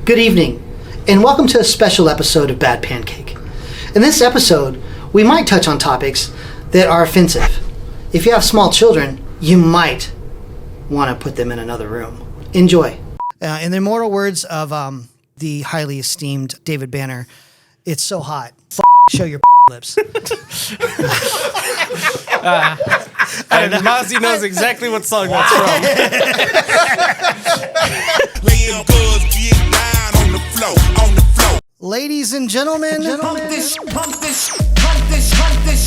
Good evening, and welcome to a special episode of Bad Pancake. In this episode, we might touch on topics that are offensive. If you have small children, you might want to put them in another room. Enjoy. In the immortal words of the highly esteemed David Banner, it's so hot. Show your lips. And Mozzie knows exactly what song that's from. Ladies and gentlemen, pump this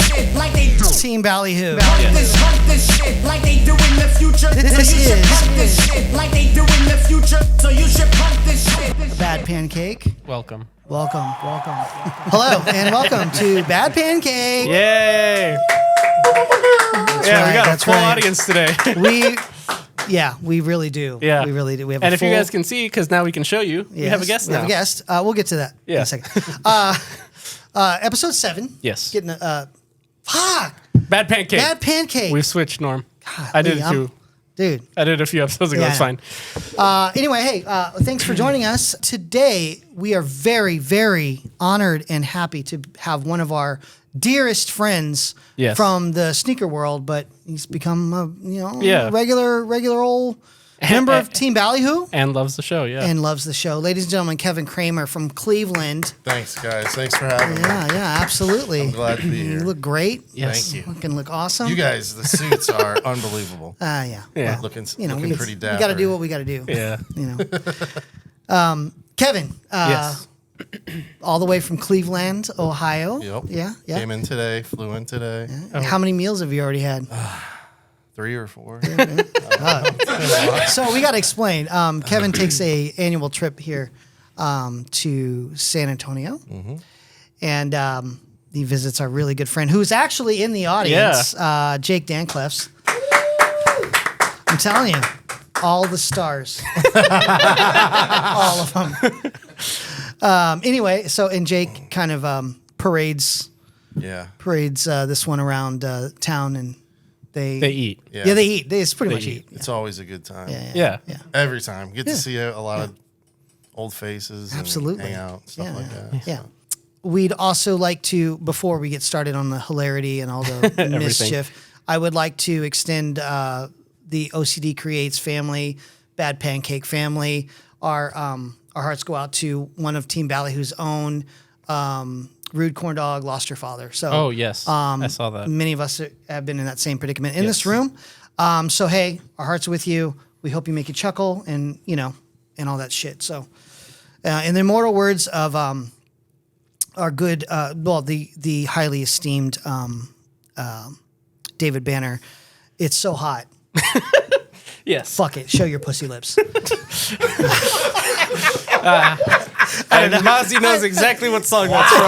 shit like they do. Team Ballyhoo. Pump this shit like they do in the future. This is pump this shit like they do in the future. So you should pump this shit. Bad Pancake. Welcome. Welcome. Hello, and welcome to Bad Pancake. Yay! Yeah, we got a full audience today. We really do. Yeah. We really do. We have And a if you guys can see, because now we can show you, we have a guest now. We have a guest. We'll get to that in a second. Episode 7. Yes. Getting fuck. Bad Pancake. Bad Pancake. We've switched, Norm. God, I did it too. Dude. I did a few episodes ago. Yeah. It's fine. Anyway, hey, thanks for joining us. Today, we are very, very honored and happy to have one of our dearest friends from the sneaker world, but he's become a regular old member of Team Ballyhoo. And loves the show, yeah. And loves the show. Ladies and gentlemen, Kevin Kramer from Cleveland. Thanks, guys. Thanks for having me. Yeah, absolutely. I'm glad to be here. You look great. Yes. Thank you. Fucking look awesome. You guys, the suits are unbelievable. Yeah. Yeah. Well, Looking we pretty dapper. We got to do what we got to do. Yeah. You know. Kevin. Yes. All the way from Cleveland, Ohio. Yep. Yeah. Came in today, flew in today. Yeah. How many meals have you already had? 3 or 4. So we got to explain. Kevin takes a annual trip here to San Antonio, and he visits our really good friend who's actually in the audience, Jake Dancleffs. I'm telling you, all the stars, all of them. Anyway, and Jake kind of parades this one around town, and they eat. Yeah, they eat. It's pretty much eat. It's always a good time. Yeah. Every time. Get to see a lot of old faces. Absolutely. And hang out, stuff like that. Yeah. We'd also like to, before we get started on the hilarity and all the mischief, I would like to extend the OCD Creates family, Bad Pancake family. Our hearts go out to one of Team Ballyhoo's own. Rude Corn Dog lost her father. So, yes. I saw that. Many of us have been in that same predicament in this room. So, hey, our hearts are with you. We hope you make you chuckle and all that shit. So, in the immortal words of our good, the highly esteemed David Banner, it's so hot. Yes. Fuck it. Show your pussy lips. And Mozzie knows exactly what song that's from.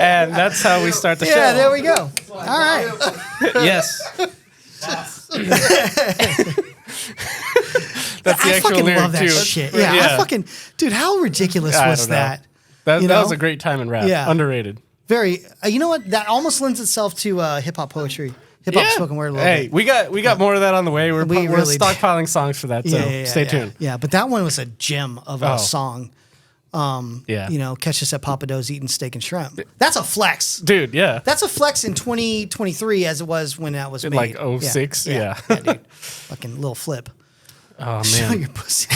And that's how we start the show. Yeah, there we go. All right. Yes. That's the actual lyric love that too. shit. Yeah, I fucking dude. How ridiculous was that? That was a great time in rap. Yeah. Underrated. Very. You know what? That almost lends itself to hip hop poetry, hip hop spoken word a little bit. We got more of that on the way. We're really stockpiling songs for that. So stay tuned. Yeah, but that one was a gem of a song. Catch us at Papa Do's eating steak and shrimp. That's a flex, dude. Yeah, that's a flex in 2023 as it was when that was made. Like 06. Yeah. Dude. Fucking little flip. Oh man, show your pussy.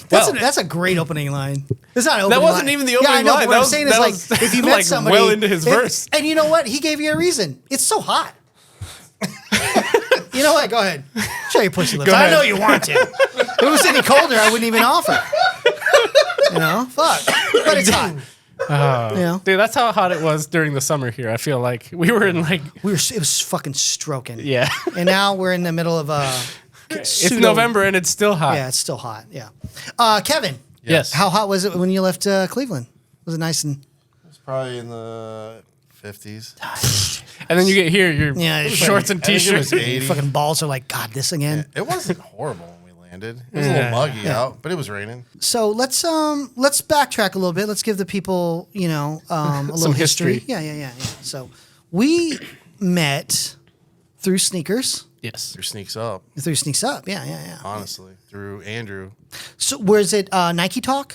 That's a great opening line. It's not an opening that wasn't line. even the opening line. What I'm saying is like if you met somebody well into his verse, and you know what, he gave you a reason. It's so hot. You know what? Go ahead. Show your pussy lips. I know you want to. If it was any colder, I wouldn't even offer. Fuck. But it's hot. Dude, that's how hot it was during the summer here. I feel like we were in it was fucking stroking. Yeah. And now we're in the middle of it's November and it's still hot. Yeah, it's still hot. Yeah. Kevin. Yes. How hot was it when you left Cleveland? Was it nice and? It was probably in the 50s. And then you get here, your shorts and t-shirts. Your fucking balls are like, God, this again. Yeah, it wasn't horrible when we landed. It was a little muggy out, but it was raining. So let's backtrack a little bit. Let's give the people, a little history. Yeah. So we met through Sneakers. Yes. Through Sneaks Up. Through Sneaks Up, yeah. Honestly, through Andrew. So was it Nike Talk?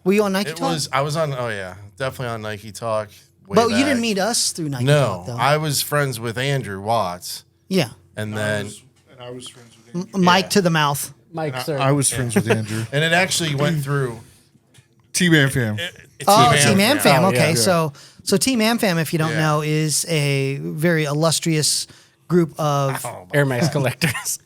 Were you on Nike Talk? I was on. Oh yeah, definitely on Nike Talk. But you didn't meet us through Nike Talk, though. I was friends with Andrew Watts. Yeah. And then I was friends with Andrew. Mike to the mouth. Mike, sir. I was friends with Andrew. and it actually went through T-Man fam. Team Am Fam. Oh, Okay, yeah. so Team Am Fam, if you don't know, is a very illustrious group of Air Max collectors.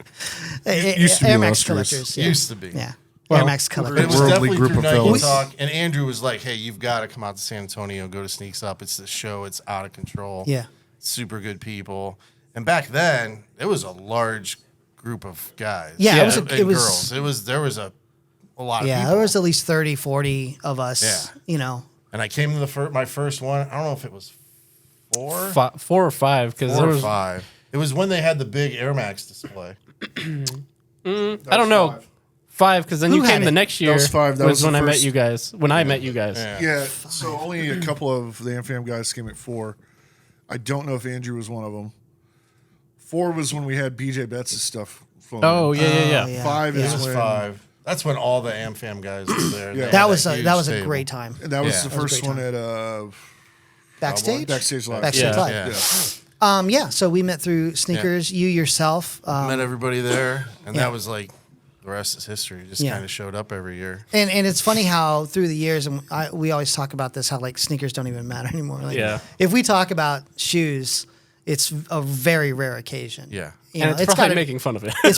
used to be Air Max illustrious. collectors. Yeah. Used to be. Yeah. Well, Air Max But it collectors. was Worldly definitely group through of Nike fellas. Talk, and Andrew was like, "Hey, you've got to come out to San Antonio, go to Sneaks Up. It's the show. It's out of control. Yeah. Super good people." And back then, it was a large group of guys. Yeah, it and was girls. There was a lot of Yeah, people. there was at least 30, 40 of us, Yeah. you know. And I came to my first one. I don't know if it was 4 4 or 5, because there or was 5. It was when they had the big Air Max display. I don't know. 5, because then Who you had came it? the next year. was 5. That was when the I met first- you guys. When I met you guys. Yeah, so only a couple of the AmFam guys came at 4. I don't know if Andrew was one of them. 4 was when we had BJ Betts' stuff flowing. Oh, yeah. yeah. 5 It is was when 5. That's when all the AmFam guys were there. Yeah. They That had was a huge a table. great time. And that was Yeah. the That was a first great one time. at Backstage? Backstage Live. Backstage Yeah. Live. Yeah. Yeah, so we met through Sneakers, you yourself. Met everybody there, and yeah. that was like the rest is history. Just Yeah. kind of showed up every year. And it's funny how through the years, and we always talk about this, how like sneakers don't even matter anymore. Like, Yeah. if we talk about shoes, it's a very rare occasion. Yeah. You And know, it's probably gotta- making fun of it. it's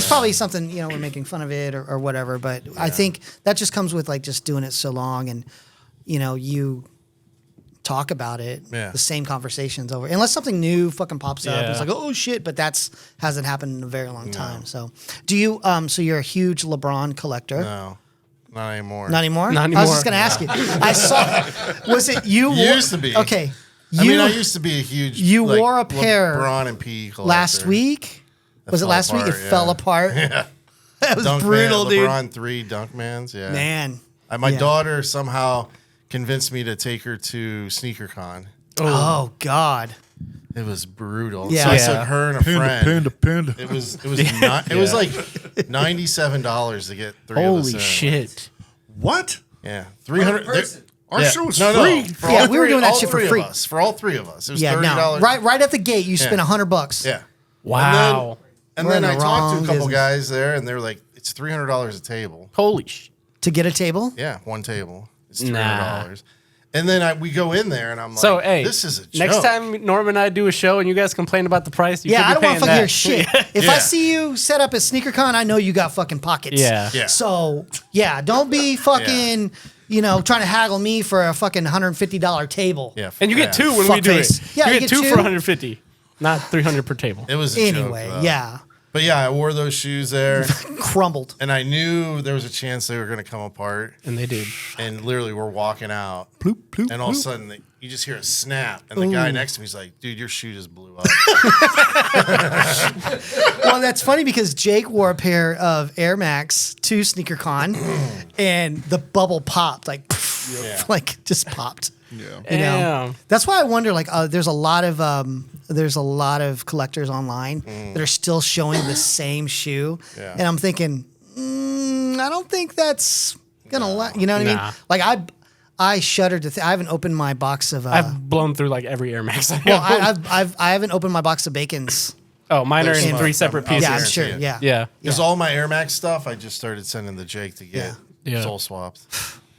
probably something, you know, we're making fun of it or whatever. But I think that just comes with like just doing it so long, and you know, you talk about it, Yeah. the same conversations over, unless something new fucking pops up. Yeah. It's like, oh shit, but that's hasn't happened in a very long time. So, do you? So you're a huge LeBron collector. No, not anymore. Not anymore. Not I was anymore. just gonna ask you. I saw. Was it you? Used to be. Okay. I mean, I used to be a huge. you wore a pair LeBron and P collector. last week. Was it fell last week? apart, It yeah. fell apart. Yeah. That was Dunk brutal, man, dude. LeBron 3 Dunkmans. Yeah. Man. My Yeah. daughter somehow convinced me to take her to SneakerCon. Oh God. It was brutal. Yeah. So I Yeah. took her and a friend. Panda. It was not. It was like $97 to get 3 of us Holy in. shit. What? Yeah, 300. Our show was no, free. No, for Yeah, all we were three- doing that all shit for 3 of free. us. For all 3 of us, it was Yeah. $30. No. Right at the gate, you spent $100. Yeah. Wow. And We're then in I the talked to wrong a couple business. guys there, and they're like, "It's $300 a table." Holy shit. To get a table. Yeah, one table. It's Nah. $300. And then we go in there, and I'm like, So, hey, this is a joke. next time Norm and I do a show and you guys complain about the price, you Yeah, I could don't be want to paying fucking hear that. shit. If I Yeah. see you set up at SneakerCon, I know you got fucking pockets. Yeah. Yeah. So yeah, don't be fucking, you know, trying to haggle me for a fucking $150 table. Yeah, And you get 2 when Fuck we do face. it. Yeah, you you get get 2 two. for 150, not 300 per table. It was a Anyway, joke, though. yeah, But yeah, I wore those shoes there, crumbled. and I knew there was a chance they were going to come apart. And they did. And literally, we're walking out, Ploop, ploop, and all of a ploop. sudden, you just hear a snap, and the guy next to me is like, "Dude, your shoe just blew up." Well, that's funny because Jake wore a pair of Air Max to SneakerCon, and the bubble popped like, Yeah. like just popped. Yeah. You know, Damn. that's why I wonder. Like, there's a lot of collectors online that are still showing the same shoe, Yeah. and I'm thinking, I don't think that's gonna. You know what I mean? Nah. Like I shudder to. I haven't opened my box of. I've blown through like every Air Max. well, I haven't opened my box of Bacons. oh, mine are in There's 3 some- separate I'll pieces. Yeah, I'm guarantee sure. it. Yeah, Yeah. Because all my Air Max stuff, I just started sending to Jake to get Yeah. soul swapped.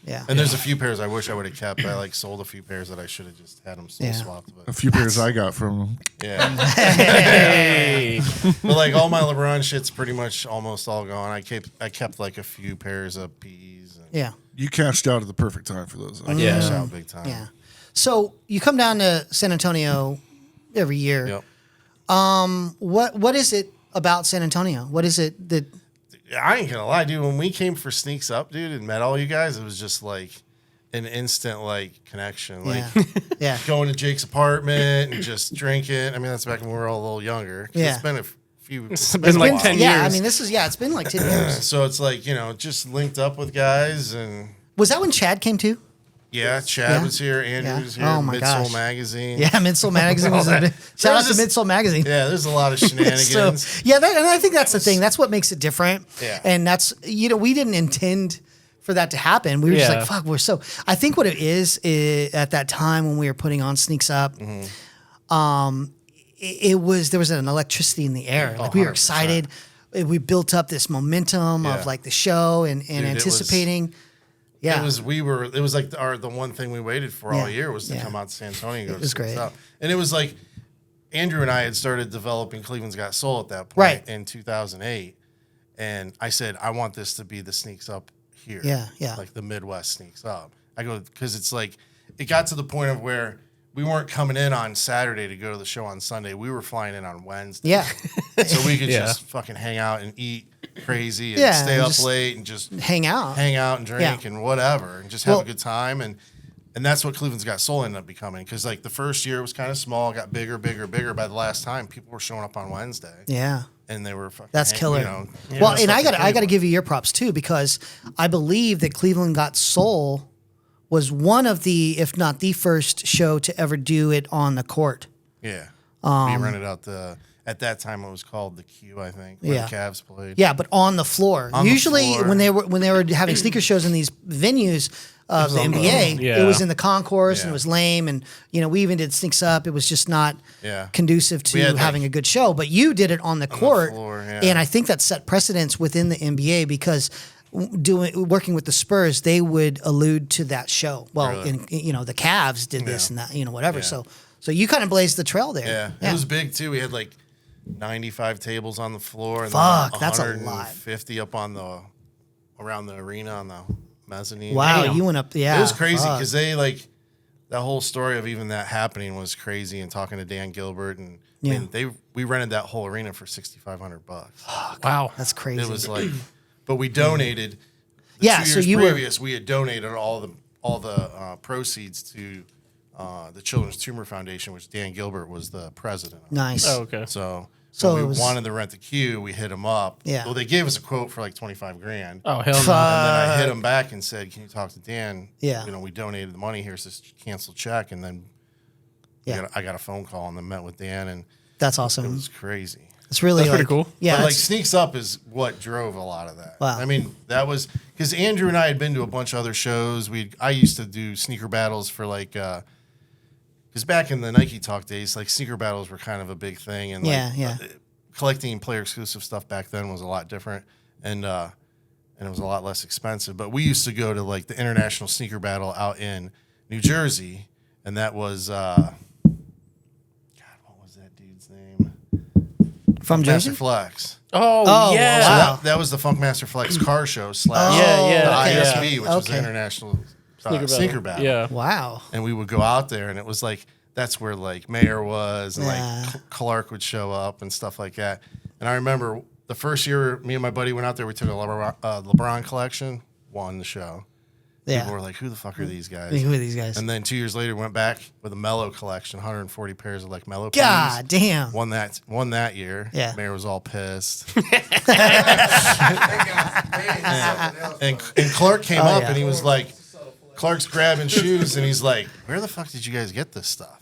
yeah. And there's a few pairs I wish I would have kept. I sold a few pairs that I should have just had them soul Yeah. swapped. A But few pairs I got from them. yeah, Hey. but like all my LeBron shit's pretty much almost all gone. I kept like a few pairs of PEs. And Yeah. You cashed out at the perfect time for those. I Yeah. cash out big time. Yeah. So you come down to San Antonio every year. Yep. What is it about San Antonio? What is it that? I ain't gonna lie, dude. When we came for Sneaks Up, dude, and met all you guys, it was just like an instant like connection. Like Yeah. Yeah. going to Jake's apartment and just drinking. I mean, that's back when we were all a little younger. 'Cause Yeah. It's been a few. It's been like 10 years. Yeah. I mean, it's been like 10 years. So it's like, just linked up with guys and Was that when Chad came too? Yeah, Chad Yeah. was here. Andrew was here. Oh, my Midsole gosh. Magazine. Yeah, Midsole Magazine was a big, shout out to just- Midsole Magazine. Yeah, there's a lot of shenanigans. So, yeah, and I think that's the thing. That's what makes it different. Yeah. And that's, we didn't intend for that to happen. We were just Yeah. like, fuck, I think what it is at that time when we were putting on Sneaks Up, Mm-hmm. there was an electricity in the air. Like we were 100%. excited. We built up this momentum of Yeah. like the show and it was- anticipating. Yeah. It was like the one thing we waited for all Yeah. year was to Yeah. come out to San Antonio and go It was to Sneaks great. Up. And it was like Andrew and I had started developing Cleveland's Got Soul at that point Right. in 2008. And I said, I want this to be the Sneaks Up here. Yeah, yeah. Like the Midwest Sneaks Up. I go, because it's like, it got to the point of where we weren't coming in on Saturday to go to the show on Sunday. We were flying in on Wednesday. Yeah. So we could Yeah. just fucking hang out and eat crazy and Yeah, stay and up just late and just Hang out. and drink Yeah. and whatever and just have Well- a good time. And that's what Cleveland's Got Soul ended up becoming. Because like the first year it was kind of small, got bigger. By the last time, people were showing up on Wednesday. Yeah. And they were fucking That's killer. well, Well, and I got to give you your props too, because I believe that Cleveland Got Soul was one of the, if not the first show to ever do it on the court. Yeah. We rented out at that time it was called the Q, I think, where Yeah. the Cavs played. Yeah, but on the floor. On the Usually floor. when they were having sneaker shows in these venues of the on the- NBA, Yeah. it was in the concourse and Yeah. it was lame, and we even did Sneaks Up. It was just not Yeah. conducive to We had, like, having a good show. But you did it on the court, floor, yeah. and I think that set precedence within the NBA because working with the Spurs, they would allude to that show. Well, Really? the Cavs did this Yeah. and that, whatever. Yeah. So you kind of blazed the trail there. Yeah. It was big too. We had like 95 tables on the floor and Fuck, then that's a lot. 150 up on around the arena on the mezzanine. Wow, Damn. you went up. Yeah, It was crazy fuck. because they like that whole story of even that happening was crazy. And talking to Dan Gilbert and Yeah. I mean, we rented that whole arena for $6,500. Wow. That's crazy. It was like, but we donated. Yeah, 2 so years you were- previous, we had donated all the proceeds to the Children's Tumor Foundation, which Dan Gilbert was the president of. Nice. Oh, okay. So So when it we was- wanted to rent the queue, we hit them up. Yeah. Well, they gave us a quote for like 25 grand. Oh, hell no. And then I hit them back and said, "Can you talk to Dan? Yeah. We donated the money. Here's this canceled check." And then Yeah. I got a phone call and then met with Dan, and That's it awesome. was crazy. It's really That's pretty like, cool. Yeah, But like it's- Sneaks Up is what drove a lot of that. Wow. I mean, that was because Andrew and I had been to a bunch of other shows. I used to do sneaker battles for like because back in the Nike Talk days, like sneaker battles were kind of a big thing, and like, Yeah. collecting player exclusive stuff back then was a lot different, and it was a lot less expensive. But we used to go to like the International Sneaker Battle out in New Jersey, and that was God, what was that dude's name? from Jersey. Master Flex. Oh, yeah. So wow. that was the Funkmaster Flex car show / Yeah, the okay. ISB, which was the Okay. International Sneaker Sneaker Battle. Yeah. Wow. And we would go out there, and it was like that's where like Mayer was, and Yeah. like Clark would show up and stuff like that. And I remember the first year me and my buddy went out there, we took a LeBron collection, won the show. Yeah. People were like, "Who the fuck are these guys?" Who are these guys? And then 2 years later, went back with a Mellow collection, 140 pairs of like Mellow. God P's. damn. Won that year. Yeah. Mayor was all pissed. and Clark came up yeah. and he was like, Clark's grabbing shoes and he's like, "Where the fuck did you guys get this stuff?"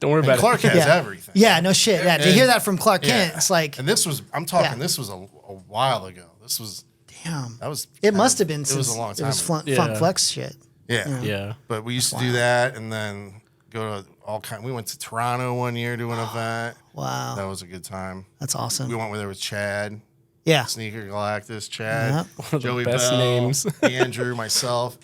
Don't worry And about Clark it. has Yeah. everything. Yeah, no shit. Yeah, to And- hear that from Clark Yeah. Kent, it's like, And this was, I'm talking, Yeah. this was a while ago. This was, damn. that was. It must have been It since was a long time. it was ago. Funk Yeah. Flex shit. Yeah. Yeah. But we used to do that and then go to all kind. We went to Toronto one year to an event. Wow. That was a good time. That's We awesome. went there with Chad, Yeah. Sneaker Galactus, Chad, Yep. One of the Joey best Bell, names. Andrew, myself.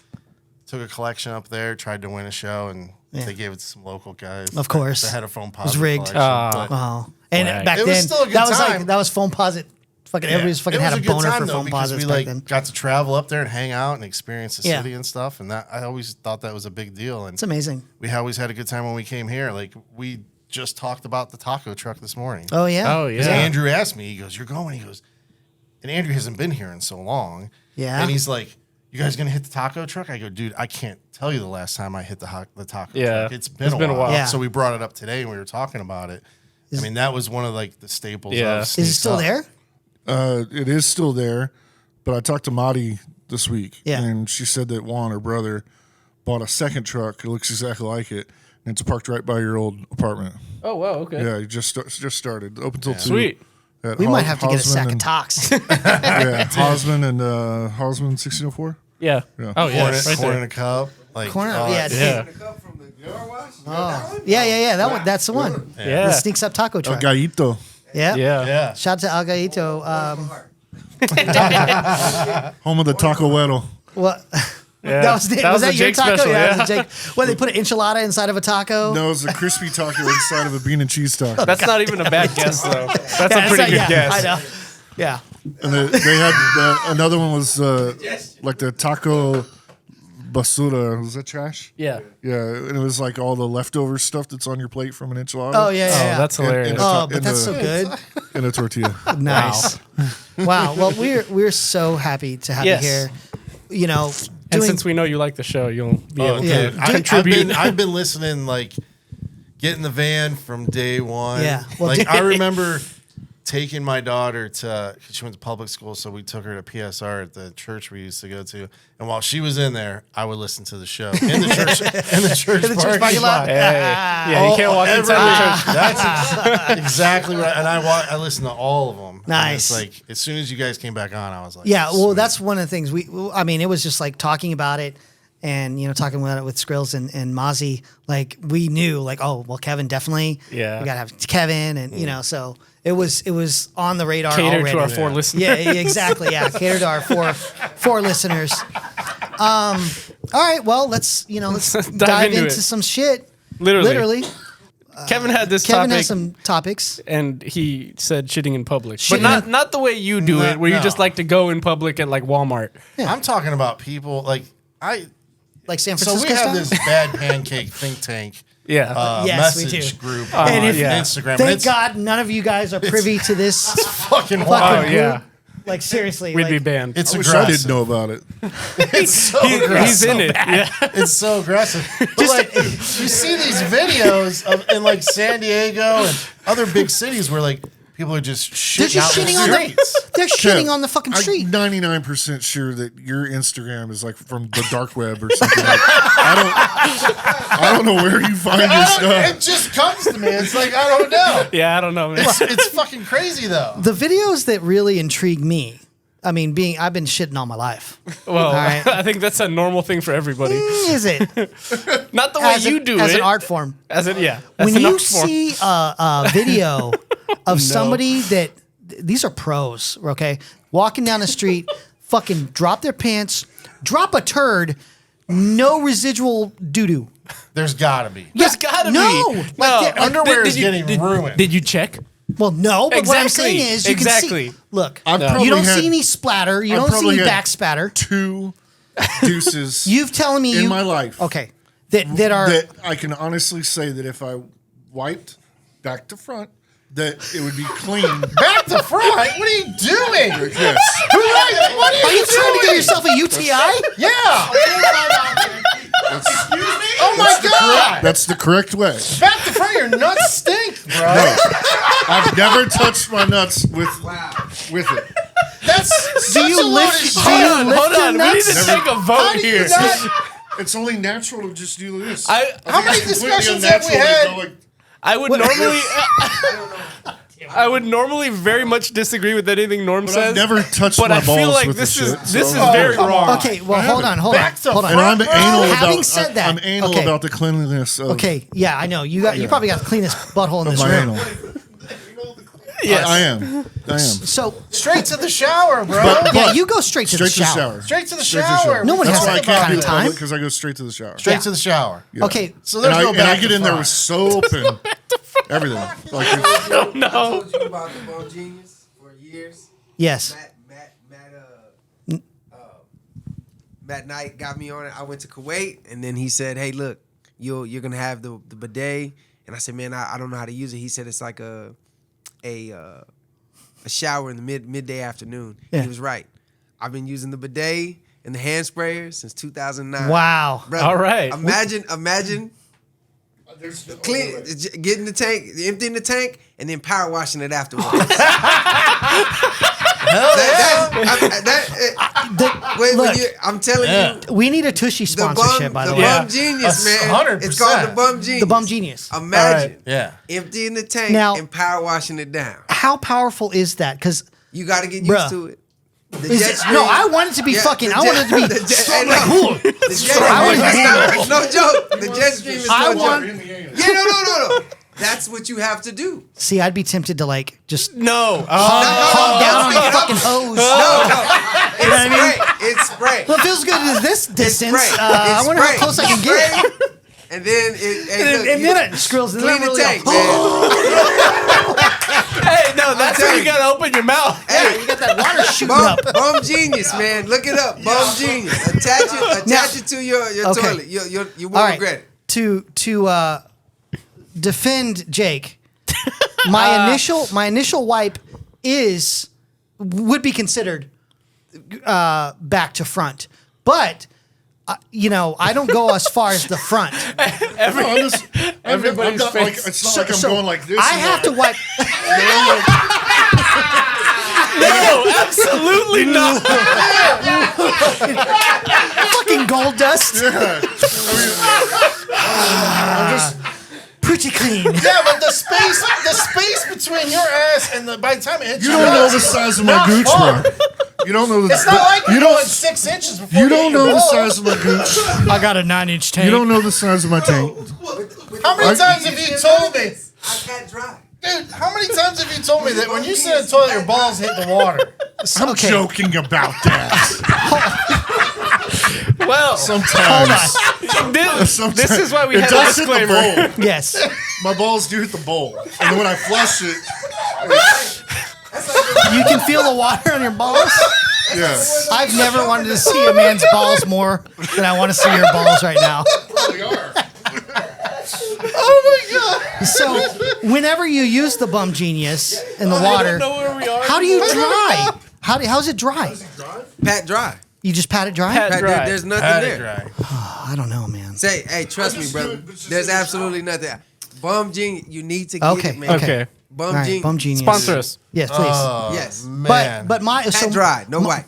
Took a collection up there, tried to win a show, and Yeah. they gave it to some local guys. Of course. They had a phone was rigged. But Oh. And Whack. back It was then, still a good that was time. like, that was phone posit. Fucking everybody's fucking it was had a good boner time, for though, phone because posits we back like then. got to travel up there and hang out and experience the Yeah. city and stuff, and that I always thought that was a big deal. And It's amazing. we always had a good time when we came here. Like we just talked about the taco truck this morning. Oh, yeah. Oh, yeah. 'Cause Andrew asked me, he goes, "You're going?" He goes, and Andrew hasn't been here in so long. Yeah. And he's like, "You guys gonna hit the taco truck?" I go, "Dude, I can't tell you the last time I hit the taco Yeah. truck. It's been a while." Yeah. So we brought it up today and we were talking about it. I mean, that was one of like the staples. Yeah. Of Is Is it Sneaks still Up. there? It is still there, but I talked to Madi this week, Yeah. and she said that Juan, her brother, bought a second truck. It looks exactly like it, and it's parked right by your old apartment. Oh wow, okay. Yeah, it just started. Open till 2. Sweet. We might have to get a sack of Tox. Yeah, Hosman and Hosman 1604. Yeah. Oh yeah. Right corn there. in a cup. Like, Corner, oh, yeah, Yeah. yeah. That's the one. Yeah. The sneaks up taco El truck. Gallito, Yeah. Yeah. Shout out to Al Gaito. home of the taco huero. What? Yeah. That was that the your Jake taco? special, Yeah, that was Jake. Well, they put an enchilada inside of a taco. No, it's a crispy taco inside of a bean and cheese taco. That's not even a bad guess though. That's Yeah, a pretty good yeah, guess. I know. Yeah. And they had another one was like the taco basura. Was that trash? Yeah. Yeah, and it was like all the leftover stuff that's on your plate from an enchilada. Oh yeah. Oh, that's hilarious. Oh, but that's so good. In a tortilla. Nice. Wow. Well, we're so happy to have Yes. you here. You know, And doing since we know you like the show, you'll be able yeah. to I've contribute. been listening, like, get in the van from day one. Yeah. Well, Like, I remember taking my daughter to, she went to public school, so we took her to PSR at the church we used to go to. And while she was in there, I would listen to the show in the church, parking lot. Hey, yeah, you can't walk inside the church. That's exactly right. And I listened to all of them. Nice. And it's like, as soon as you guys came back on, I was like, Yeah, well, sweet. that's one of the things I mean, it was just like talking about it and, you know, talking about it with Skrills and Mozzie. Like, we knew, like, oh, well, Kevin definitely. Yeah. We got to have Kevin. And, you know, so it was on the radar Cater already. to our 4 listeners. Yeah, exactly. Yeah, cater to our four listeners. All right, well, let's dive into into it. some shit. Literally. Kevin had this Kevin topic, has some topics. and he said shitting in public, Shitting but not the way you do it, where you no. just like to go in public at like Walmart. I'm talking about people like Like San So Francisco we have style? this Bad Pancake think tank Yeah, Yes, we message do. group And on if- yeah. Instagram. Thank and it's God none of you guys are privy to this fucking fucking wild. Oh, yeah. group. Like, seriously. we'd like, be banned. It's I wish aggressive. I didn't know about it. It's so He's aggressive. in it. Yeah. It's so aggressive. But like, you see these videos in like San Diego and other big cities where like people are just They're shitting just out in shitting the on streets. They're shitting on the fucking street. I'm 99% sure that your Instagram is like from the dark web or something. Like, I don't know where you find your stuff. It just comes to me. It's like, I don't know. Yeah, I don't know, man. It's fucking crazy though. The videos that really intrigue me, I mean, I've been shitting all my life. Well, right. I think that's a normal thing for everybody. Is it? Not the way As you an- do as it. an art form. As an When an you art form. see a video of somebody that these are pros, okay, walking down the street, fucking drop their pants, drop a turd, no residual doo doo. There's gotta be. There's gotta No, be. like, Underwear is did you- getting ruined. Did you check? Well, no, but what I'm Exactly, saying is, you exactly. can see. Look, I've you probably don't had- see any splatter. You I've don't see probably any had back spatter. 2 deuces You've telling me in my life. Okay, that are That I can honestly say that if I wiped back to front, that it would be clean. Back to front? What are you doing? Yes. What Are you trying to get yourself a UTI? Yeah. Oh my god. That's the correct way. Back to front, your nuts stink, bro. I've never touched my nuts with it. That's Do you lift? Do you lift Hold your on. We need nuts? to take a vote do you here. not- It's only natural to just do this. How many It's completely discussions have we unnatural to had? go like- I would normally. I would normally very much disagree with anything Norm But says. I've never touched but my I feel balls like with this the is shit, this so- is very come wrong. on. Okay, well, hold on. Back to Hold on. And I'm anal Having about. said that, I'm anal okay. about the cleanliness of. Okay, yeah, I know. You probably got the cleanest butthole in of this my room. anal. Yes. I am. So, Straight to the shower, bro. yeah, you go straight to Straight the to the shower. shower. Straight to the Straight to shower. No one That's has why I that can't kind do of it time. because I go straight to the shower. Straight Yeah. to the shower. Okay, So there's and no I back get to in there front. with soap and everything. Like it's, I told you about the Bone Genius for years. yes. Matt Knight got me on it. I went to Kuwait, and then he said, "Hey, look, you're gonna have the bidet." And I said, "Man, I don't know how to use it." He said it's like a shower in the midday afternoon. Yeah. He was right. I've been using the bidet and the hand sprayer since 2009. Wow. Brother, All right. Imagine clean, getting the tank, emptying the tank, and then power washing it afterwards. I'm telling you, We need a Tushy sponsorship, by the way. Bum Genius, man. 100%. It's called the Bum Genius. The Bum Genius. Imagine Yeah. emptying the tank Now- and power washing it down. How powerful is that? Because You got to get used Bruh. to it. The jet stream- no, I want it to be fucking. I want it to be. The jet stream is no joke. The jet stream is I no want- joke. Yeah, no. That's what you have to do. See, I'd be tempted to like just No. calm down on the fucking hose. It's spray. Well, it feels good at this distance. spray. I wonder how close I can get. And then And then it scrills. And then clean I the really tank, go, man. Hey, no, that's when telling you gotta open your mouth. Hey, you got that water shooting up. Bum Genius, man. Look it up. Bum Genius. Attach it to your Okay. toilet. You All won't right. regret it. To defend Jake, my initial wipe would be considered back to front, but I don't go as far as the front. Everybody's face. It's not like I'm going like this. I have to wipe. No, absolutely not. Fucking gold dust. Pretty clean. Yeah, but the space between your ass and by the time it hits You your don't know ass, the size of my not gooch, far. bro. You don't know the. It's not like you you're don't. going 6 inches before You don't hit know your the balls. size of my gooch. I got a 9-inch tank. You don't know the size of my tank. How many times have you told me, I can't drive. dude? How many times have you told me that when you sit in the toilet, your balls hit the water? I'm joking about that. Well, Sometimes. this is why we It have a does hit the disclaimer. bowl. Yes. My balls do hit the bowl, and then when I flush it, You can feel the water on your balls. yeah. I've never wanted to see a man's balls more than I want to see your balls right now. Probably are. Oh my god! So, whenever you use the Bum Genius in the I water, don't know where we are. how do you dry? How's it dry? Pat dry. You just pat it dry? Pat dry. There's nothing Had there. it dry. I don't know, man. Say, hey, trust me, brother. There's absolutely nothing. Bum Genius, you need to get Okay. it, man. Okay. Bum All right, Genius. Bum Genius. Sponsor us. Yes, please. Yes. Man. but my Pat dry, no wipe.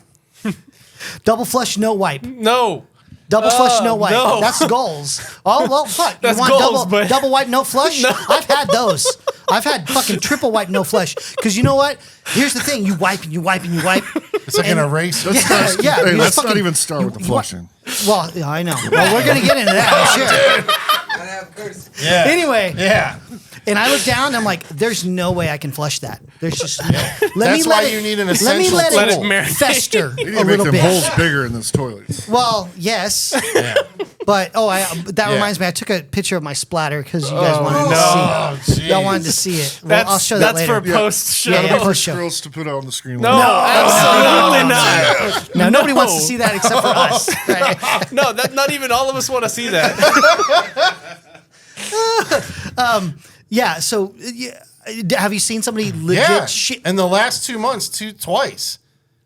double flush, no wipe. No. Double flush, no wipe. no. That's goals. Oh well, fuck. That's you want goals, but- double wipe, no flush? No. I've had those. I've had fucking triple wipe, no flush. Because you know what? Here's the thing: you wipe and you wipe and you wipe. It's like an eraser. Yeah, yeah. Hey, you let's fucking- not even start with the you- flushing. Well, yeah, I know. Well, we're gonna get into that, I'm sure. Gotta have courtesy. Yeah. Anyway, Yeah. and I look down, and I'm like, "There's no way I can flush that. There's just no." That's why you need an Let me essential let Let it it marinate. fester You need a to make little them bit. holes bigger in this toilet. Well, yes, Yeah. but that Yeah. reminds me. I took a picture of my splatter because you guys wanted to Oh, see it. Y'all jeez. wanted to see it. Well, I'll show that that's later. for post show. Yeah, For post show. girls to put on the screen. No, later. absolutely not. No, nobody wants to see that except for us. Right? No, not even all of us want to see that. Yeah. So, have you seen somebody legit Yeah. shit? In the last 2 months, twice.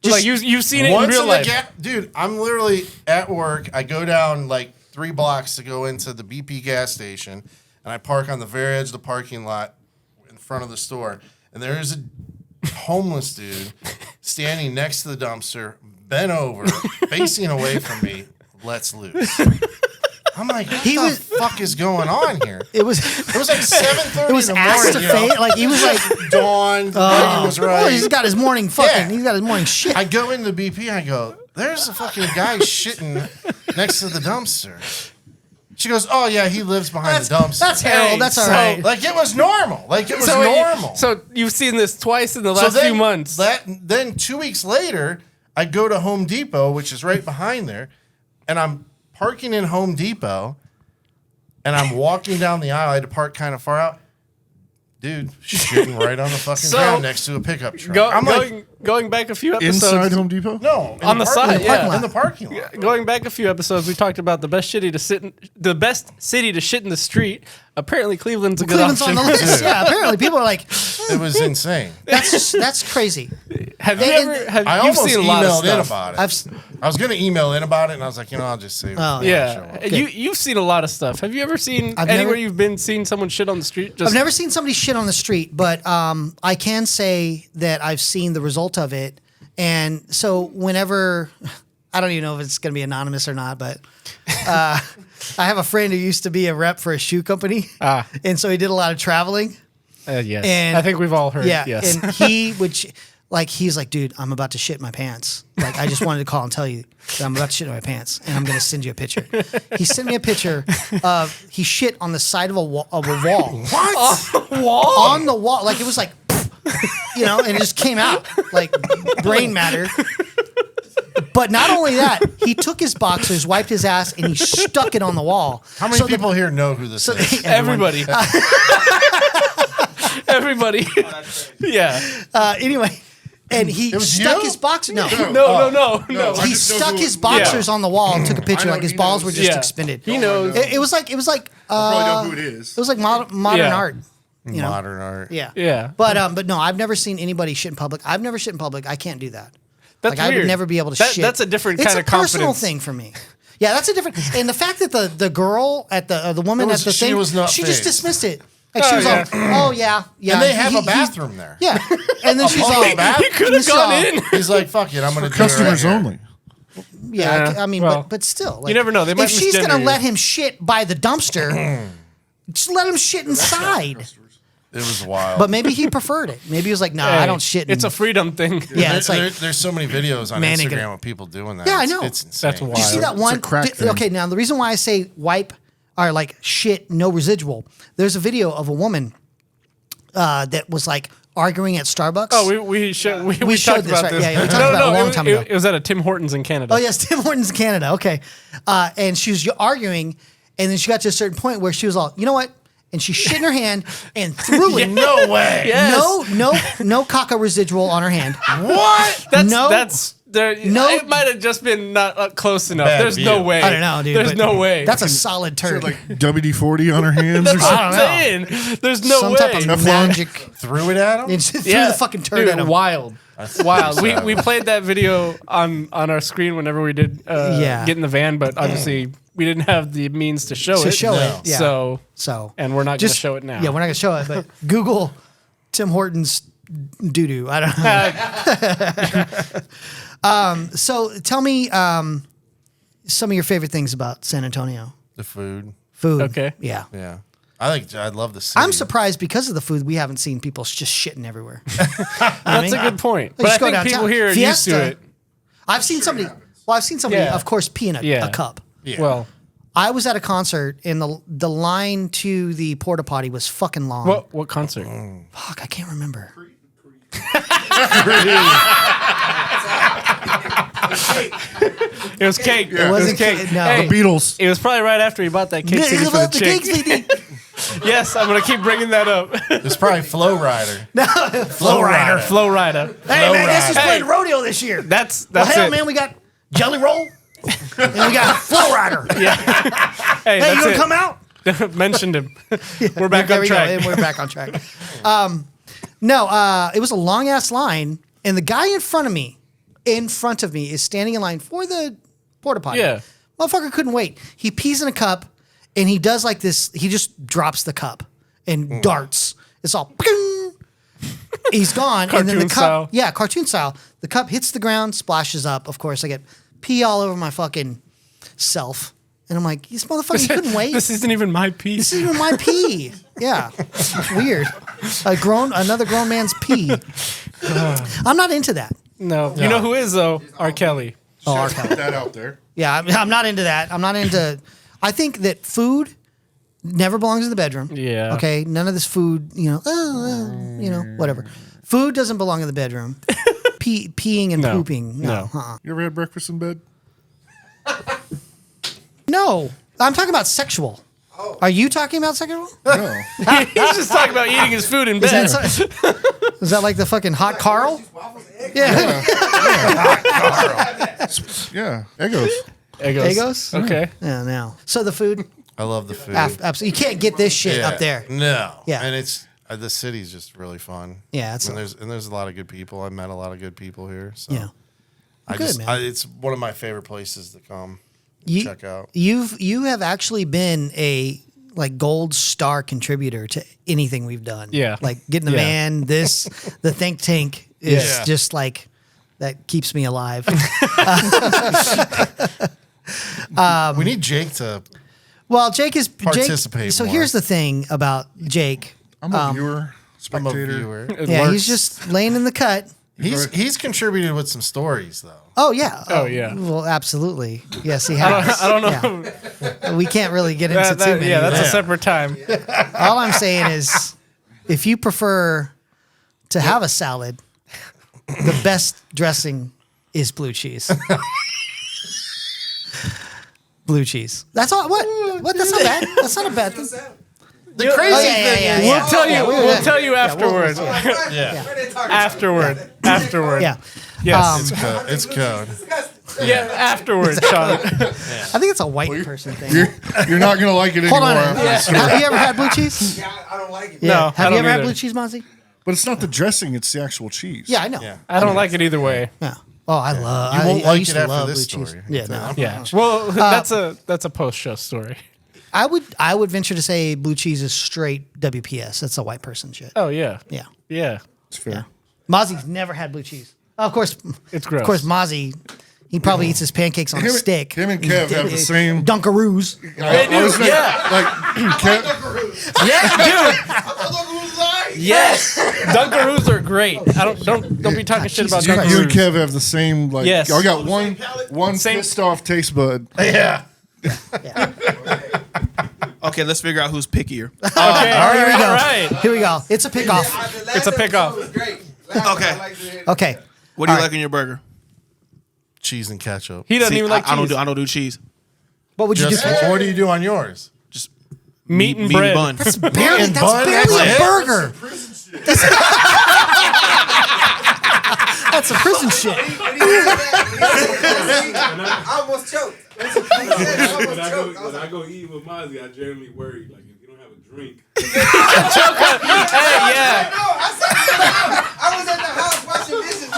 Like you've seen it in Once real in life. the dude, I'm literally at work. I go down like 3 blocks to go into the BP gas station, and I park on the very edge of the parking lot in front of the store. And there is a homeless dude standing next to the dumpster, bent over, facing away from me. Let's loose. I'm like, what the fuck is going on here? It was like 7:30 it was in the ass morning. to you know? face. Like he was like, Dawn. The lighting was right. oh, he's got his morning fucking. Yeah. He's got his morning shit. I go into BP, I go, there's a fucking guy shitting next to the dumpster. She goes, oh yeah, he lives behind the dumpster. That's Harold. That's all so- right. Like it was normal. Like it was So normal. So you've seen this twice in the last few months. Then 2 weeks later, I go to Home Depot, which is right behind there, and I'm parking in Home Depot, and I'm walking down the aisle. I had to park kind of far out. Dude, shitting right on the fucking So, ground next to a pickup truck. I'm like, going back a few episodes. Inside Home Depot? no, in On the parking side, lot. yeah. In the parking lot. Going back a few episodes, we talked about the best city to shit in the street. Apparently, Cleveland's a good Cleveland's option. on the list. Yeah, apparently people are like, It was insane. that's crazy. Have you And- ever? Have I you've almost seen a lot of emailed in stuff? about it. I've I was going to email in about it, and I was like, I'll just save it. Oh, for Yeah, the show. you've seen a lot of stuff. Have you ever seen I've anywhere never- you've been seen someone shit on the street? Just I've never seen somebody shit on the street, but I can say that I've seen the result of it, And so whenever, I don't even know if it's going to be anonymous or not, but I have a friend who used to be a rep for a shoe company. And so he did a lot of traveling. Yes. And I think we've all heard. Yeah. Yes. And he would, he's like, dude, I'm about to shit my pants. Like, I just wanted to call and tell you that I'm about to shit in my pants, and I'm going to send you a picture. He sent me a picture of, he shit on the side of a wall. What? On the wall? On the wall. Like, it was like, and it just came out like brain matter. But not only that, he took his boxers, wiped his ass, and he stuck it on the wall. How many people here know who this is? Everybody. Everybody. Yeah. Anyway, and he stuck his boxers. No. No. I He just know stuck who- his boxers on the wall and took a picture. know Like his he balls knows. were just Yeah. expended. He knows. It was like probably know who it is. it was like modern Yeah. art. You know? Modern art. Yeah. Yeah. But no, I've never seen anybody shit in public. I've never shit in public. I can't do that. That's I would weird. never be able to shit. That's a different It's kind a of confidence. personal thing for me. Yeah, that's a different. And the fact that the girl at the woman It was- at the she thing, was not she just phased. dismissed it. Like she was yeah. all, oh yeah. And they have a bathroom there. Yeah, and then she's all, public bathroom? He could have gone in. He's like, fuck it, I'm going to do Customers it right only. yeah. Yeah, I mean, well, but still, like, you never know. They might if she's misgender gonna you. let him shit by the dumpster, just let him shit inside. Here. It was wild. But maybe he preferred it. Maybe he was like, no, I don't shit. It's in- a freedom thing. Yeah, it's like, there's so many videos on Man ain't Instagram gonna- of people doing that. Yeah, I It's- know. It's insane. That's wild. Did you see that one? a crack thing. Okay, now the reason why I say wipe or like shit, no residual. There's a video of a woman that was like arguing at Starbucks. Oh, we showed We talked showed this, about right? this. Yeah, we talked about it a long time ago. It was at a Tim Hortons in Canada. Oh yes, Tim Hortons in Canada. Okay, and she was arguing, and then she got to a certain point where she was all, you know what? And she shit in her hand and threw it. No way. Yes. No caca residual on her hand. What? That's there. No. It might have just been not close enough. Bad There's view. no way. I don't know, dude. There's but no way. That's a solid She had turd. like WD-40 on her hands or That's what something. I'm saying. There's no Some way. type of Teflon. magic. Threw it at him? And she threw the fucking turd Dude, at him. Wild. Wild. We played that video on our screen whenever we did get in the van, but obviously we didn't have the means to show To it. show No. it. Yeah. So And we're not going to show it now. Yeah, we're not gonna show it, but Google Tim Hortons doo doo. I don't know. So tell me some of your favorite things about San Antonio. The food. Food. Okay. Yeah. Yeah. I love the city. I'm surprised because of the food we haven't seen people just shitting everywhere. That's a good point. But I just go think downtown. people here are used to Fiesta. it. I've seen somebody. Well, I've seen somebody, Yeah. of course, pee in Yeah. a cup. Yeah. Well, I was at a concert and the line to the porta potty was fucking long. what concert? Fuck, I can't remember. It was cake. It wasn't cake. cake. No. Hey, The Beatles. it was probably right after he bought that cake CD for the the chick. cake CD. Yes, I'm gonna keep bringing that up. It's probably Flow Rider. Flow Rider. Flow Rider. Hey man, guess who's Hey. playing rodeo this year? That's Well, hell, it. man, we got Jelly Roll and we got Flow Rider. Hey, Hey, that's you gonna it. come out? Mentioned him. We're back There on we go, track. and we're back on track. No, it was a long ass line, and the guy in front of me is standing in line for the porta potty. Yeah. Motherfucker couldn't wait. He pees in a cup, and he does like this. He just drops the cup and darts. It's all. Ping! He's gone, and then the Cartoon cup. style. Yeah, cartoon style. The cup hits the ground, splashes up. Of course, I get pee all over my fucking self, and I'm like, this motherfucker he couldn't wait. This isn't even my piece. This isn't even my pee. Yeah, it's weird. Another grown man's pee. I'm not into that. No. You know who is though? R. Kelly. Oh, Just put that out there. Yeah, I'm not into that. I'm not into. I think that food never belongs in the bedroom. Yeah. Okay. None of this food. Whatever. Food doesn't belong in the bedroom. Peeing and No. pooping. No. No. You ever had breakfast in bed? No. I'm talking about sexual. Are you talking about sexual? No. He's just talking about eating his food in Is bed. is that like the fucking hot Carl? Yeah. Yeah. Egos. Egos? Okay. Yeah, no. So the food, I love the food. absolutely. You can't get this shit Yeah. up there. No. Yeah. And it's the city's just really fun. Yeah, it's and there's a lot of good people. I met a lot of good people here. So Yeah. I Good, just man. it's one of my favorite places to come You, check out. You have actually been a like gold star contributor to anything we've done. Yeah. Like getting the Yeah. van, the think tank is Yeah. just like that keeps me alive. We need Jake to. Well, Jake is Participate So more. here's the thing about Jake. I'm a viewer, I'm a spectator. viewer. Yeah, he's just laying in the cut. He's contributed with some stories though. Oh yeah. Oh, yeah. Well, absolutely. Yes, he has. I don't know. Yeah. We can't really get into too many. Yeah, that's Yeah. a separate time. All I'm saying is, if you prefer to have a salad, the best dressing is blue cheese. Blue cheese. That's all. What? That's not bad. That's not a bad thing. The crazy thing is, We'll tell you. We'll tell you we'll- afterwards. Afterward. Yeah. Yes. it's code. Yeah. Afterwards, Sean. I think it's a white person thing. You're not gonna like it Hold anymore on. after this. Have you ever had blue cheese? Yeah, I don't like it. Yeah. No, I Have you don't ever had either. blue cheese, Mozzie? But it's not the dressing; it's the actual cheese. Yeah, I know. Yeah. I don't like it either way. Yeah. Oh, I love. You won't I like used it to after love this blue cheese. story. Yeah, no. Yeah. Well, that's a post-show story. I would venture to say blue cheese is straight WPS. That's a white person shit. Oh yeah. Yeah. Yeah. It's fair. Mozzie's never had blue cheese. Of course, It's gross. Of course, Mozzie, he probably eats his pancakes on a stick. Him and Kev have the same. Dunkaroos. They do. Yeah. Like Kev, Yeah, dude. Yes. Dunkaroos are great. Don't be talking shit about Jesus Christ. you and Dunkaroos. Kev have the same. Like, Yes. I got one Same- pissed off taste bud. Yeah. Okay, let's figure out who's pickier. Okay. All Here we go. right. Here we go. It's a pick off. It's a pick-off. Okay. Okay. What do you All like in your burger? Cheese and ketchup. He doesn't See, even like I cheese. don't do cheese. What would you Just, do? For what do you do on yours? Just Meat and meat bread. bun. That's barely and bun, a that's it? burger. That's a prison shit. I almost choked. When I go eat with Mozzie, I generally worry, like, if you don't have a drink. Hey, yeah. I was at the house watching dishes.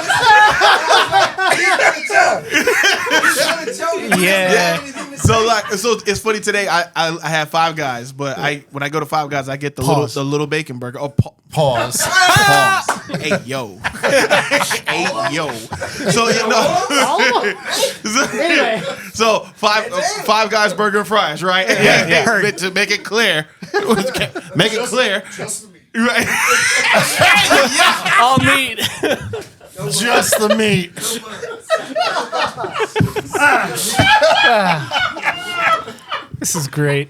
Yeah. So it's funny today. I have Five Guys, but when I go to Five Guys, I get the little bacon burger. Oh, Pause. hey yo, hey yo. So you know, Anyway. so Five Guys burger and fries, right? Yeah. To make it clear, Right. All meat. Just the meat. This is great.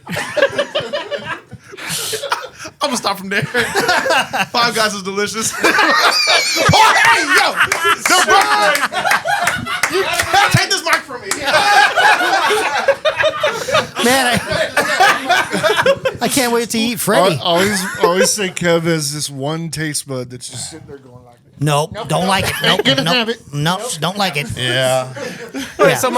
I'm gonna stop from there. Five Guys is delicious. Oh, hey, yo! No, bro! You take this mic from me. Man, I can't wait to eat Freddy. I always say Kev has this one taste bud that's just sitting there going like, Nope, don't like it. Nope, don't like it. Yeah. Wait, so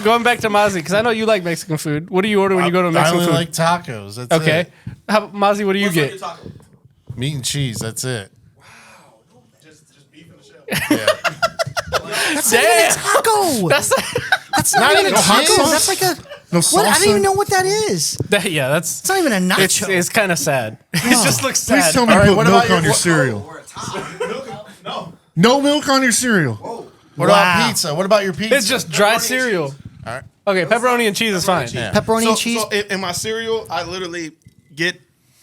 going back to Mozzie, because I know you like Mexican food. What do you order when you go to I Mexican only food? like tacos. That's Okay. it. How, Mozzie, what do you get? Meat and cheese. That's it. Damn. Taco. That's not even a even taco. cheese? That's like a. no What? I don't salsa. even know what that is. yeah. That's It's not even a nacho. it's kind of sad. It just looks Please sad. tell me All you right, put what milk about on your- your cereal. No milk on your cereal. What about pizza? What about your pizza? It's just dry cereal. All right. Okay, pepperoni and cheese is fine. Yeah. Pepperoni and cheese. So in my cereal, I literally get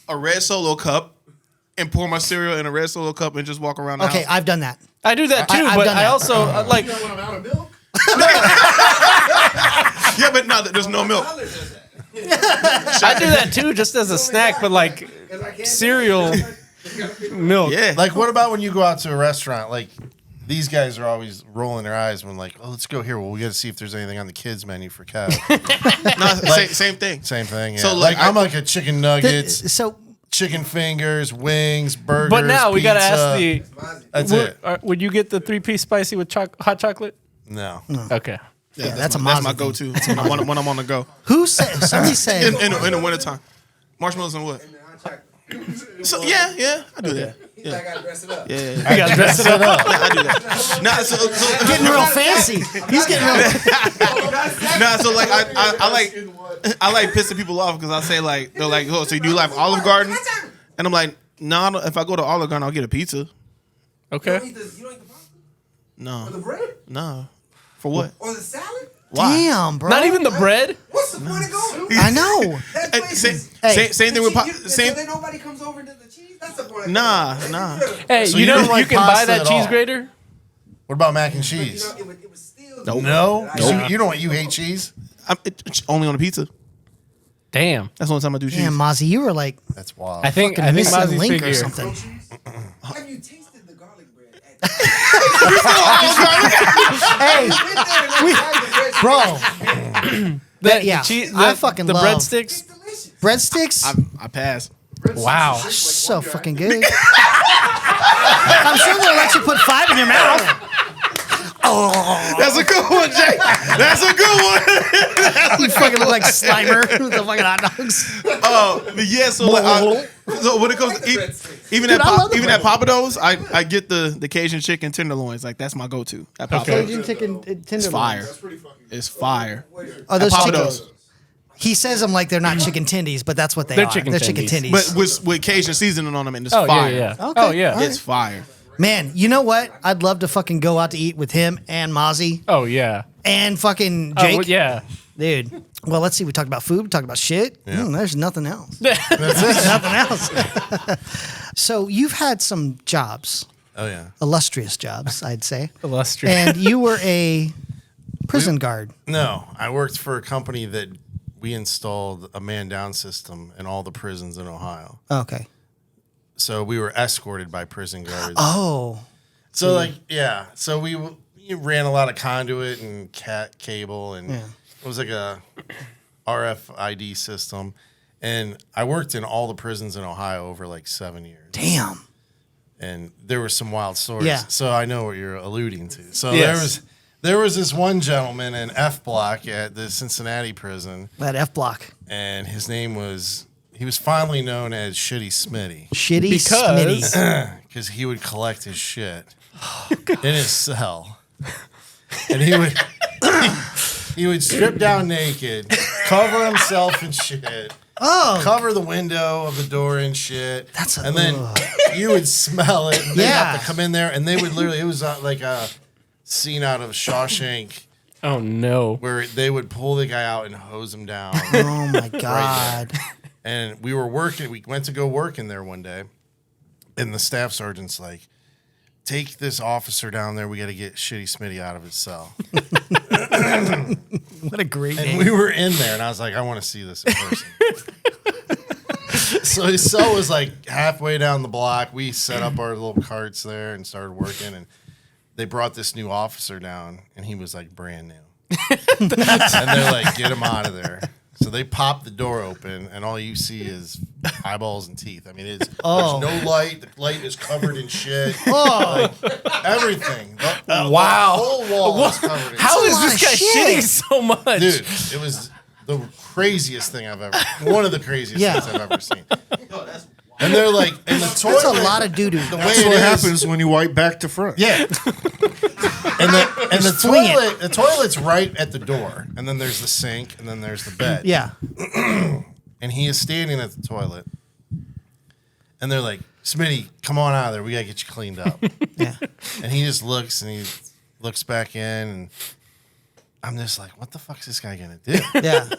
a red Solo cup and pour my cereal in a red Solo cup and just walk around the Okay, house. I've done that. I do that too, I've but done I that. also like. Yeah, but no, there's no milk. I do that too, just as a snack, but like cereal, milk. Yeah. Like, what about when you go out to a restaurant? Like, these guys are always rolling their eyes when, like, oh, let's go here. Well, we got to see if there's anything on the kids' menu for Kev. No, same thing. Same thing. Yeah. So, like, like, I'm like a chicken nuggets, So chicken fingers, wings, burgers. But now we gotta pizza. ask the. That's it. Would you get the 3-piece spicy with hot chocolate? No. Okay. yeah, that's my Mozzie thing. go-to when I'm on the go. Who said? Somebody said. In the wintertime. Marshmallows and what? So yeah, I do that. I gotta dress it up. Yeah. You gotta dress it up. I do that. Nah, so Getting real fancy. He's getting real. nah, so like I like pissing people off because I say like they're like, oh, so you do like Olive Garden? And I'm like, no, if I go to Olive Garden, I'll get a pizza. Okay. You don't eat the pasta? No. For the bread? No. For what? Or the salad? Why? Damn, bro. Not even the bread. What's the point of going? I know. That Hey, place same, is- Hey. same thing with So then nobody comes over to the cheese? That's the point. Nah. Hey, So you you know don't you like can buy pasta that at cheese all? grater. What about mac and You cheese? know, it was still. No, Nope. You don't. You hate cheese. It's only on a pizza. Damn. That's the only time I do cheese. Damn, Mozzie, you were like That's wild. I think missing Mozzie's link figure. or something. Have you tasted the garlic bread? At Hey, bro. That Yeah, cheese, I fucking the love- breadsticks. delicious. Breadsticks, I pass. Wow. so fucking good. I'm sure they'll let you put 5 in your mouth. That's a good one, Jay. That's a good one. You fucking look like Slimer with the fucking hot dogs. But yeah, so so when it comes to even Dude, at I love the even at bread. Papa Do's, I get the Cajun chicken tenderloins. Like that's my go-to at Papa Okay. Do's. Cajun chicken tenderloins. It's fire. It's fire. Oh, those Papa chicken. Do's. He says them like they're not chicken tendies, but that's what they They're are. chicken They're chicken tendies. tendies. But with Cajun seasoning on them, and it's Oh fire. yeah. Okay. Oh yeah. All right. It's fire. Man, you know what? I'd love to fucking go out to eat with him and Mozzie Oh yeah. and fucking Oh Jake. well, yeah. Dude. Well, let's see. We talked about food. We talked about shit. There's nothing else. That's it. Nothing else. So you've had some jobs, Oh yeah. illustrious jobs, I'd say. Illustrious. And you were a prison guard. No, I worked for a company that we installed a man down system in all the prisons in Ohio. Okay. So we were escorted by prison guards. Oh. So like so we ran a lot of conduit and cat cable and it was like a RFID system. And I worked in all the prisons in Ohio over like 7 years. Damn. And there were some wild stories. Yeah. So I know what you're alluding to. So Yes. there was this one gentleman in F Block at the Cincinnati prison, That F block. and his name was he was fondly known as Shitty Smitty Shitty Because- Smitty. because he would collect his shit in his cell, and he would strip down naked, cover himself in shit. Oh. Cover the window of the door and shit. That's a- and then you would smell it. And they'd Yeah. have to come in there, and they would literally. It was like a scene out of Shawshank Oh no. where they would pull the guy out and hose him down. Oh my God. And we were working. We went to go work in there one day, and the staff sergeant's like, "Take this officer down there. We got to get Shitty Smitty out of his cell." What a great And name. we were in there, and I was like, I want to see this in person. So his cell was like halfway down the block. We set up our little carts there and started working, and they brought this new officer down, and he was like brand new. And they're like, get him out of there. So they pop the door open, and all you see is eyeballs and teeth. I mean, there's no light. The light is covered in shit. Like, everything. The whole wall is covered in How shit. is a lot this of guy shit. shitting so much? Dude, it was the craziest thing I've ever. One of the craziest Yeah. things I've ever seen. And they're like, in the toilet. That's a lot of doo-doo. The way That's it what is- happens when you wipe back to front. Yeah. And the swing it. toilet, the toilet's right at the door, and then there's the sink, and then there's the bed. Yeah. And he is standing at the toilet, and they're like, "Smitty, come on out of there. We gotta get you cleaned up." Yeah. And he just looks, and he looks back in, and I'm just like, "What the fuck is this guy gonna do?" Yeah. Yeah. And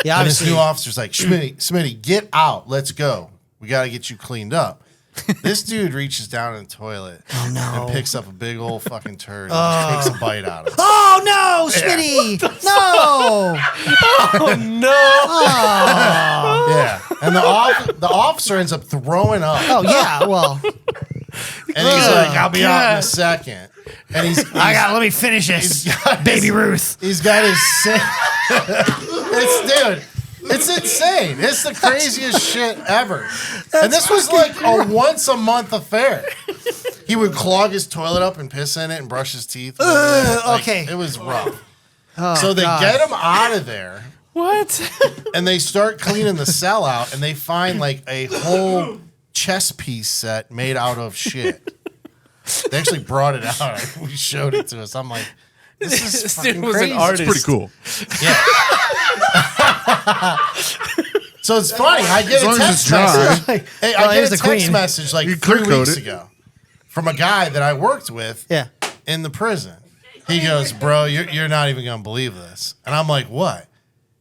this Obviously. new officer's like, Smitty, get out. Let's go. We got to get you cleaned up. This dude reaches down in the toilet and picks up a big old fucking turd and just takes a bite out of it. Oh no, Smitty! No! Oh no. Yeah. And the officer ends up throwing up. Oh yeah. Well, And he's like, I'll be out in a second. And let me finish this, baby Ruth. he's got his it's insane. It's the craziest shit ever. And this was like a once a month affair. He would clog his toilet up and piss in it and brush his teeth. Okay. It was rough. So they God. get him out of there What? and they start cleaning the cell out and they find like a whole chess piece set made out of shit. They actually brought it out. We showed it to us. I'm like, this is This fucking dude was crazy. an artist. Pretty cool. So it's funny. I get As long a as text it's dry. message. Hey, Well, I here's get a the text queen. message like You 3 clear coat weeks it. ago from a guy that I worked with Yeah. in the prison. He goes, bro, you're not even going to believe this. And I'm like, what?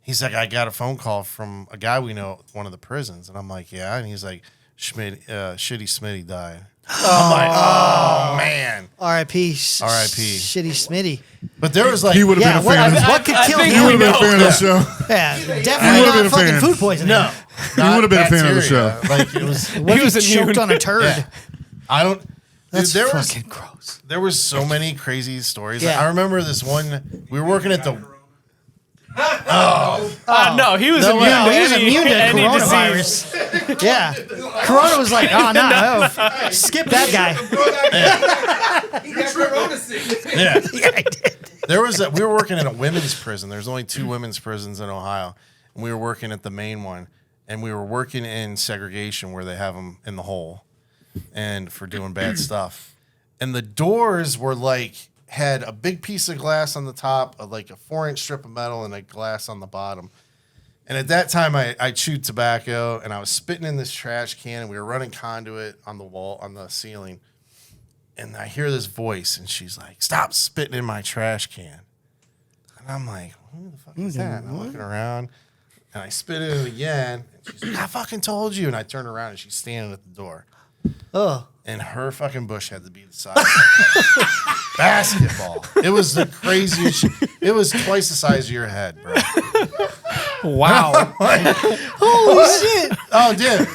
He's like, I got a phone call from a guy we know at one of the prisons. And I'm like, yeah. And he's like, Shitty Smitty died. I'm like, oh, man. R.I.P. R.I.P. Shitty Smitty. But there was like... He would have been a fan. What could kill think He him? would have been a fan of the show. Yeah, definitely would've been not a fucking fan. food poisoning. No. He would have been a fan of the show. Like, it was... What if was he immune. choked on a turd? Yeah. I don't... That's Dude, fucking gross. There was so many crazy stories. Yeah. I remember this one. We were working at the... No, he was No, he was any immune to disease. coronavirus. Yeah. Corona was like, oh, no. Skip that guy. He got corona sick. Yeah. Yeah, I did. We were working in a women's prison. There's only 2 women's prisons in Ohio. And we were working at the main one. And we were working in segregation where they have them in the hole and for doing bad stuff. And the doors were like, had a big piece of glass on the top, like a 4-inch strip of metal and a glass on the bottom. And at that time, I chewed tobacco and I was spitting in this trash can and we were running conduit on the wall, on the ceiling. And I hear this voice and she's like, stop spitting in my trash can. And I'm like, who the fuck is that? And I'm looking around and I spit in it again. And she's like, I fucking told you. And I turn around and she's standing at the door. Oh. And her fucking bush had to be the size of basketball. It was the craziest shit. It was twice the size of your head, bro. Wow. Holy shit. Oh, dude.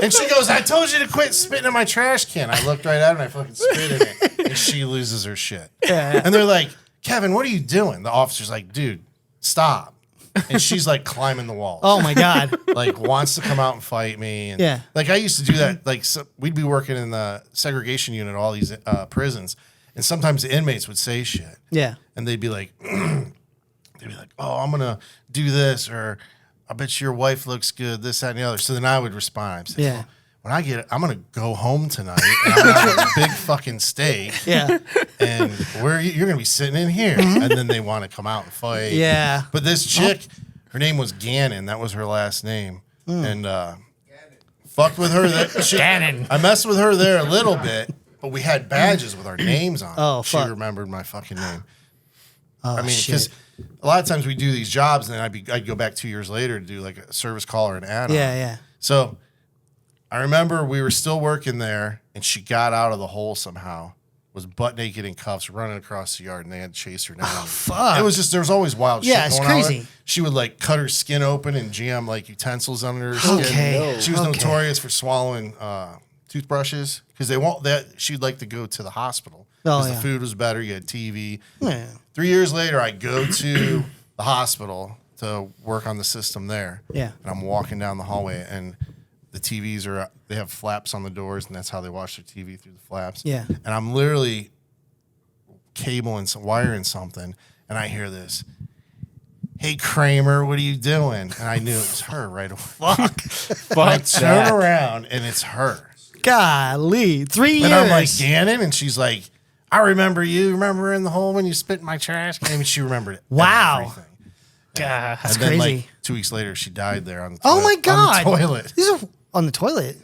And she goes, I told you to quit spitting in my trash can. I looked right at her and I fucking spit in it. And she loses her shit. Yeah. And they're like, Kevin, what are you doing? The officer's like, dude, stop. And she's like climbing the walls. Oh, my God. Like wants to come out and fight me. And Yeah. like I used to do that. Like we'd be working in the segregation unit, all these prisons. And sometimes the inmates would say shit. Yeah. And they'd be like, oh, I'm going to do this. Or I bet your wife looks good, this, that, and the other. So then I would respond. I'd say, Yeah. when I get it, I'm going to go home tonight and I'm going to have a big fucking steak. Yeah. And you're going to be sitting in here. And then they want to come out and fight. Yeah. But this chick, her name was Gannon. That was her last name. And fucked with her. Gannon. I messed with her there a little bit, but we had badges with our names on. Oh, She fuck. remembered my fucking name. Oh, I mean, shit. because a lot of times we do these jobs, and then I'd go back 2 years later to do like a service call or an add-on. Yeah, yeah. So I remember we were still working there, and she got out of the hole somehow, was butt naked in cuffs, running across the yard, and they had to chase her down. Oh, fuck. It was just, there was always wild Yeah, shit it's going on with crazy. her. She would like cut her skin open and jam like utensils under her skin. Okay. She was Okay. notorious for swallowing toothbrushes because she'd like to go to the hospital Oh, because yeah. the food was better. You had TV. Yeah. 3 years later, I go to the hospital to work on the system there. Yeah. And I'm walking down the hallway, and the TVs they have flaps on the doors, and that's how they watch their TV, through the flaps. Yeah. And I'm literally wiring something, and I hear this, hey, Kramer, what are you doing? And I knew it was her right away. Fuck I that. turn around, and it's her. Golly. 3 years. And I'm like, Gannon? And she's like, I remember you. Remember in the hole when you spit in my trash can? I mean, she remembered it. Wow. Everything. God. That's And then, crazy. like, 2 weeks later, she died there on the Oh, toilet. my God. On the toilet. These are on the toilet.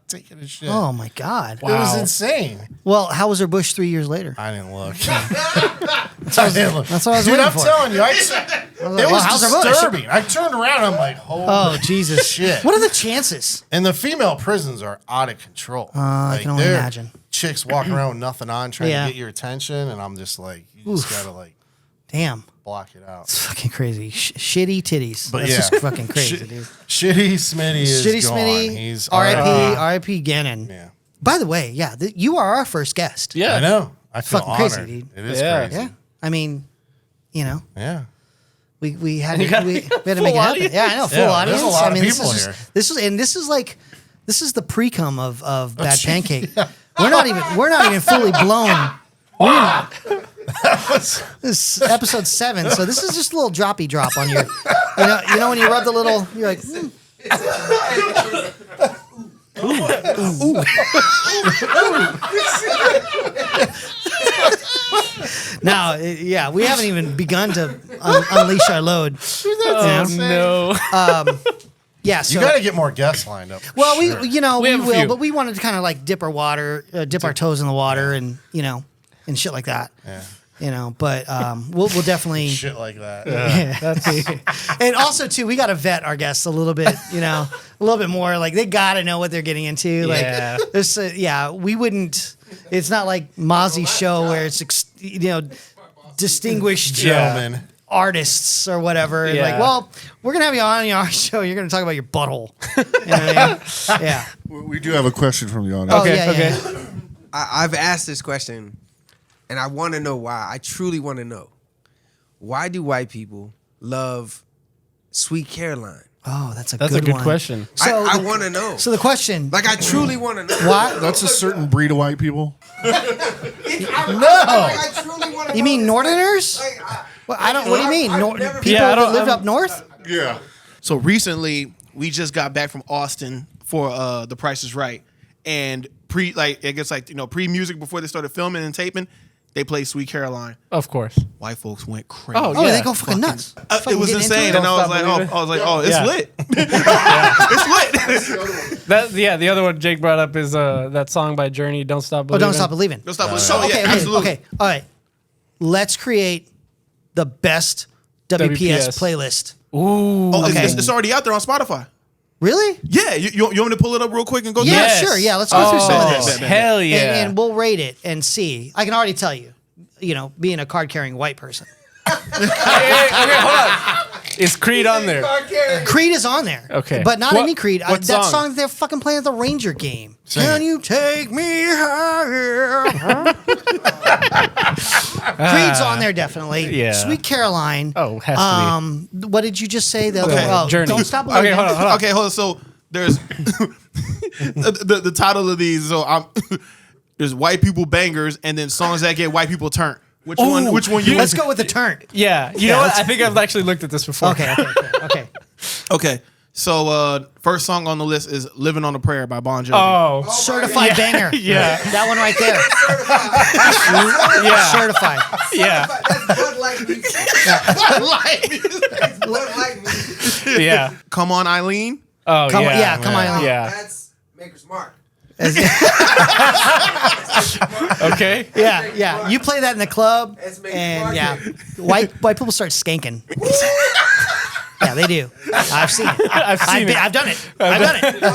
Taking a shit. Oh, my God. It was insane. Well, how was her bush 3 years later? I didn't look. I didn't look. That's what I was Dude, waiting I'm for. telling you, it well, was how's her bush? disturbing. I turned around, I'm like, holy Oh, Jesus. shit. What are the chances? And the female prisons are out of control. I can only they're imagine. Chicks walking around with nothing on, trying Yeah. to get your attention, and I'm just like, you just gotta like Damn. block it out. It's fucking crazy. Shitty titties. But That's yeah. just fucking crazy, dude. Shitty Smitty is Shitty gone. Smitty. He's R.I.P. Gannon. Yeah, By the way, yeah, you are our first guest. Yeah. I know. I feel Fucking honored. crazy, dude. It is Yeah. crazy. Yeah. I mean, you know, Yeah. we had You to, got- we had to full make it happen. audience? Yeah, I know, full Yeah, audience. there's a lot I mean, of people here. This is the pre-cum of Bad Pancake. We're not even fully blown. This is episode 7, so this is just a little droppy drop on your, you know when you rub the little, you're like, Now, yeah, we haven't even begun to unleash our load. Oh, no. Yeah, so You got to get more guests lined up. well, sure. we We have a will, few. but we wanted to kind of like dip our toes in the water, and and shit like that. Yeah. You know, but we'll definitely Shit like that. and also too, we got to vet our guests a little bit, you know, a little bit more. Like they got to know what they're getting into. Yeah. Like there's, we wouldn't. It's not like Mozzie's show where it's distinguished Gentlemen. artists or whatever. Yeah. Like, well, we're gonna have you on our show. You're gonna talk about your butthole. You know what I mean? Yeah. We do have a question from the audience. Oh, Okay, yeah, okay. yeah. I've asked this question, and I want to know why. I truly want to know. Why do white people love Sweet Caroline? Oh, that's a That's good a good one. question. So I want to know. So the question, Like, I truly want to know. why? That's a certain breed of white people. I truly want to know. You mean this. Northerners? Well, I don't. What do you mean? People I that don't- lived up north? Yeah. So recently, we just got back from Austin for The Price is Right, and pre-music before they started filming and taping, they played Sweet Caroline. Of course. White folks went crazy. Oh, Oh, yeah. they go fucking nuts. It Fucking was get into insane, it. and I was Don't stop like, believing. it's Yeah. lit. It's lit. The other one Jake brought up is that song by Journey, "Don't Stop Oh, Believing." don't stop believing. Don't stop. So Oh, yeah, absolutely. okay. All right. Let's create the best WPS WPS. playlist. Ooh. Oh, Okay. it's already out there on Spotify. Really? Yeah, you want me to pull it up real quick and go? Yeah, through it? Yes. sure. Yeah, let's go through some of Oh, this. hell yeah. And we'll rate it and see. I can already tell you, being a card-carrying white person. Okay, hold on. Is Creed on there? Creed is on there. Okay. But not What- any Creed. what That song? song they're fucking playing at the Ranger game. Sing Can it. you take me higher? Creed's on there definitely. Yeah. Sweet Caroline. Oh, has to be. What did you just say? The other Okay. oh, Journey. Don't stop believing. Okay, hold on. Okay, hold on. So there's the title of these. So there's white people bangers, and then songs that get white people turned. Which one? Which one? You? Let's go with the turn. Yeah. You know what? I think I've actually looked at this before. Okay. Okay. So first song on the list is "Living on a Prayer" by Bon Jovi. Oh. Certified banger. Yeah. That one right there. Yeah. Certified. Yeah. That's Bud Light music. That's Bud Light music. Yeah. Come on, Eileen. Oh, Come on, yeah. yeah, come on. Yeah. That's Maker's Mark. Okay. Yeah. You play that in the club, That's making and market. white people start skanking. Yeah, they do. I've seen it. I've seen it. I've done it. I've done it. And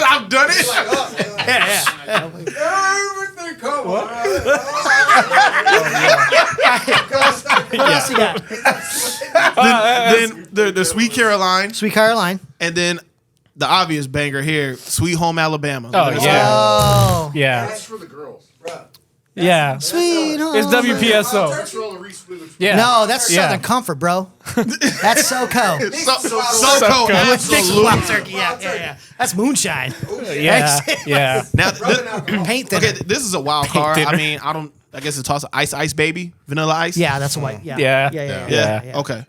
I've done it. Everything come on. What else you got? Then the Sweet Caroline, Sweet Caroline. and then the obvious banger here, Sweet Home Alabama. Oh, yeah. Oh, Yeah. That's for the girls. Yeah. sweet. It's WPS though. That's for all the Reese Witherspoon. Yeah. No, that's Yeah. Southern Comfort, bro. That's SoCo. So cool. absolutely. Turkey. Yeah. That's moonshine. Yeah. Yeah. Now, Paint thinner. okay, this is a wild card. dinner. I mean, I guess it's toss Ice Baby, Vanilla Ice. Yeah, that's a white. Yeah. Yeah. Yeah. Okay.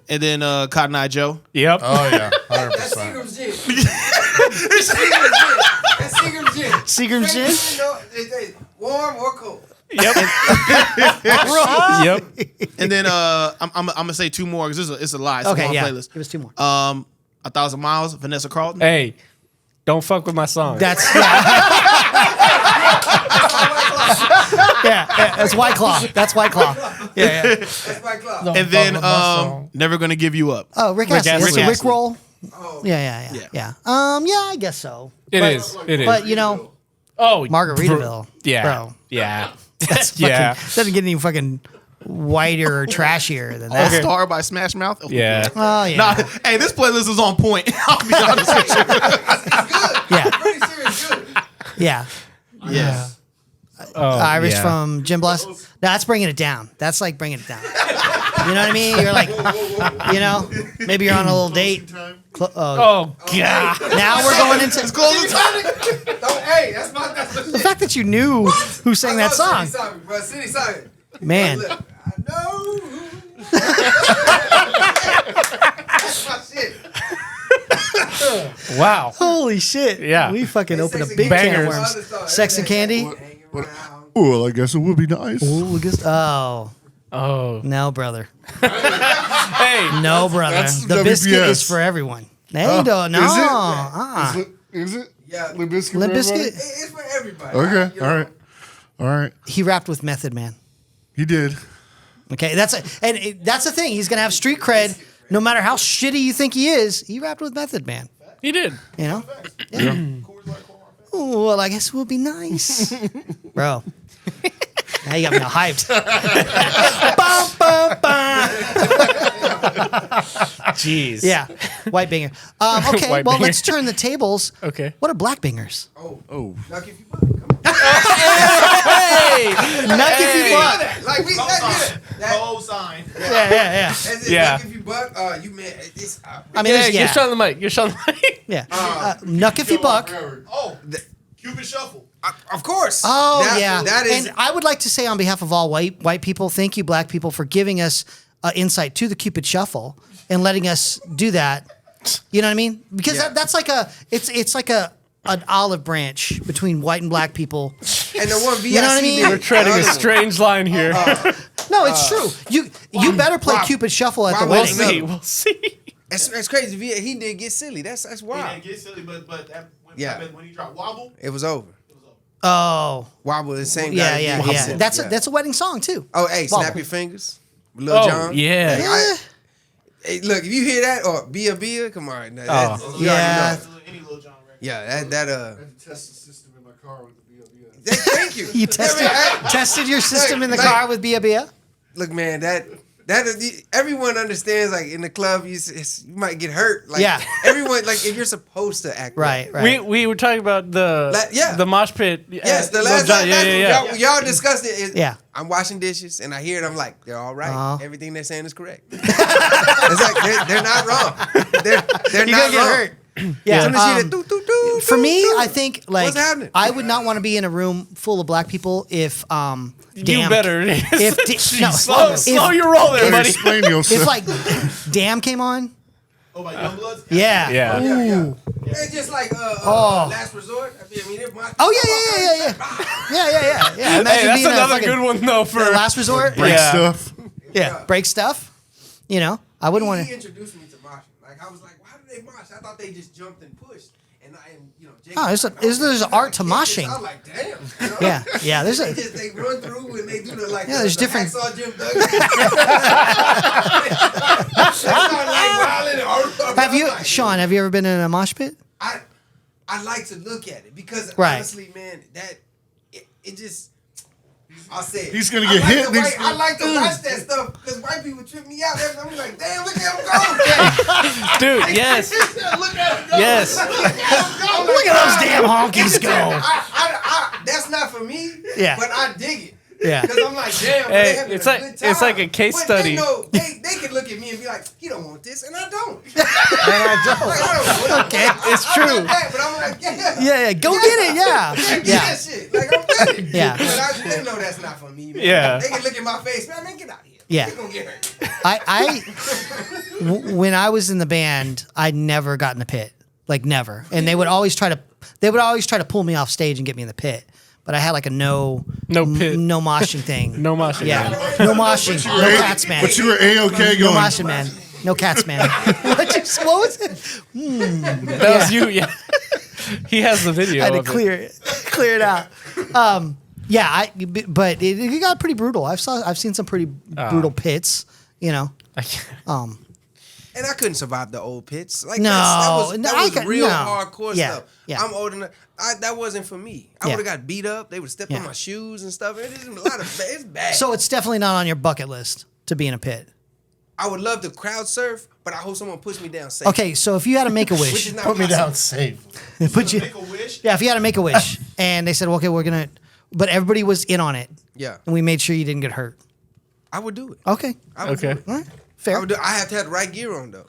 And then Cotton Eye Joe. Yep. Oh yeah, That's 100%. Seagram's gin. That's Seagram's gin. Seagram's gin? Warm or cold. Yep. Yep. And then I'm gonna say two more because it's a lot. It's a Okay, long yeah. playlist. Give us two more. 1,000 Miles, Vanessa Carlton. Hey, don't fuck with my song. That's yeah. That's White Claw. That's White Claw. Yeah. That's my club. And then fuck with my song. Never Gonna Give You Up. Oh, Rick Rick Astley. That's Astley. a Rick roll. Oh, Yeah. Yeah. Yeah, I guess so. It is. It is. But oh, Margaritaville. Yeah. Bro. Yeah. That's fucking, Yeah. doesn't get any fucking whiter or trashier than All that. Star by Smash Mouth. Yeah. Oh yeah. Nah, hey, this playlist is on point. I'll be honest with you. Yeah. pretty serious good. Yeah. Yeah. Oh, Irish yeah. from Jim Bless. No, that's bringing it down. That's like bringing it down. You know what I mean? You're like, maybe you're on a little date. Oh God. Now we're going into Hey, that's the fact that you knew who sang that song. City song. Man. I know. That's my shit. Wow. Holy shit. Yeah. We fucking opened a Sex big and can of Bangers. worms. Sex and Candy? Hanging around. Well, I guess it would be nice. Oh. Oh. No, brother. Hey. No, brother. That's The biscuit WPS. is for everyone. They don't. No. Is it? Uh-uh. Is it? Yeah. Limp Bizkit? Limp for everybody? Bizkit? It's for everybody. Okay, You know, all right. All right. He rapped with Method Man. He did. Okay, that's the thing. He's gonna have street cred, no matter how shitty you think he is. He rapped with Method Man. He did. You know. Yeah. Ooh, well, I guess it would be nice, bro. Now you got me all hyped. Bum, bum, bum. Jeez. Yeah, white binger. Okay, White well, binger. let's turn the tables. Okay. What are black bingers? Oh. Like if you come on. Nuck if you buck. Like we sign. Yeah. As in, Yeah. Like if you buck, you man, it's. I mean, Yeah, yeah. you're showing the mic. You're showing the mic. Yeah. Nuck if you buck. Oh, Cupid Shuffle. Of course. Oh, yeah. That is. And I would like to say on behalf of all white people, thank you, black people, for giving us insight to the Cupid Shuffle and letting us do that. You know what I mean? Because that's like it's like an olive branch between white and black people. And the one VIC. You know what I mean? We're treading a strange line here. No, it's true. You better play Cupid Shuffle at the Rob, wedding. We'll see. It's crazy. He did get silly. That's He wild. didn't get silly, but that when he dropped Wobble, It was over. Oh, Wobble, the same guy. yeah. that did Silly. That's a wedding song too. Oh, hey, Wobble. Snap Your Fingers. Lil Oh, Jon. yeah. Hey, look, if you hear that or Bia, come on. You already Yeah. know. any Lil Jon record. Yeah, that Test the system in my car with the BLB. Thank you. You tested your system in the car with Bia. Look, man, that everyone understands. Like in the club, you might get hurt. Like, Yeah. Everyone, like if you're supposed to act Right. We were talking about the mosh pit. Yes, the Lil last Jon, time yeah. y'all discussed it. Yeah. I'm washing dishes and I hear it. I'm like, they're all right. Uh-huh. Everything they're saying is correct. It's like they're not wrong. They're You're not gonna get wrong. hurt. Yeah. Some of the shit that For me, I think like What's happening? I would not want to be in a room full of black people if Damn. You better. Slow your roll there, buddy. Explain yourself. If like Damn came on, Oh, my Youngbloods? yeah. Yeah. It's just like Last Resort. I mean, if my Oh yeah. Imagine Hey, that's being a another fucking- good one though for Last Resort. Break Yeah. stuff. Yeah. Break stuff. You know, I wouldn't want He to. introduced me to moshing. Like I was like, why do they mosh? I thought they just jumped and pushed. And Jake Oh, was there's an art to moshing. I'm like, damn. You know? Yeah. There's a. They run through and they do the like. Yeah, there's different- Hacksaw Jim Duggan. They start like wilding and Have you, Sean? Have you ever been in a mosh pit? I like to look at it because Right. honestly, man, it just. I'll say it. He's gonna get hit next- I like to watch that stuff because white people trip me out. I'm like, damn, look at him go. dude. Yes. Look at him go. Yes. Look at those damn honkies go. That's not for me. Yeah. But I dig it. Yeah. Because I'm like, damn. Hey, they having it's a like- good time. it's like a case But study. They know they can look at me and be like, he don't want this, and I don't. And I don't. Like, I don't want Okay, it's I'm true. like that, but I'm like, Yeah. Go get it. Yeah. Get Yeah. that shit. Like I'm with it. Yeah. But they know that's not for me, man. Yeah. They can look at my face, man, get out of here. Yeah. They gonna get hurt. When I was in the band, I never got in the pit, like never, and they would always try to pull me off stage and get me in the pit, but I had like a no pit. no moshing thing. No moshing. Yeah, no moshing, no cats, man. But you were A-okay No going. moshing, man. No cats, man. What was it? That was you. Yeah. He has the video. I had to of it. clear it out. Yeah, but it got pretty brutal. I've seen some pretty brutal pits. You know. I can't- And I couldn't survive the old pits. Like No, that was real no. hardcore Yeah, stuff. yeah. I'm old enough. That wasn't for me. I Yeah. would have got beat up. They would have stepped Yeah. on my shoes and stuff. It is a lot of. It's bad. So it's definitely not on your bucket list to be in a pit. I would love to crowd surf, but I hope someone puts me down safe. Okay, so if you had to make a Which wish, is not Put me possible. down safe. put you. Make a wish. Yeah, if you had to make a wish, and they said, well, okay, we're gonna, but everybody was in on it, Yeah, and we made sure you didn't get hurt. I would do it. Okay, I would do Okay. it. all right, I fair. would do. I have to have the right gear on though.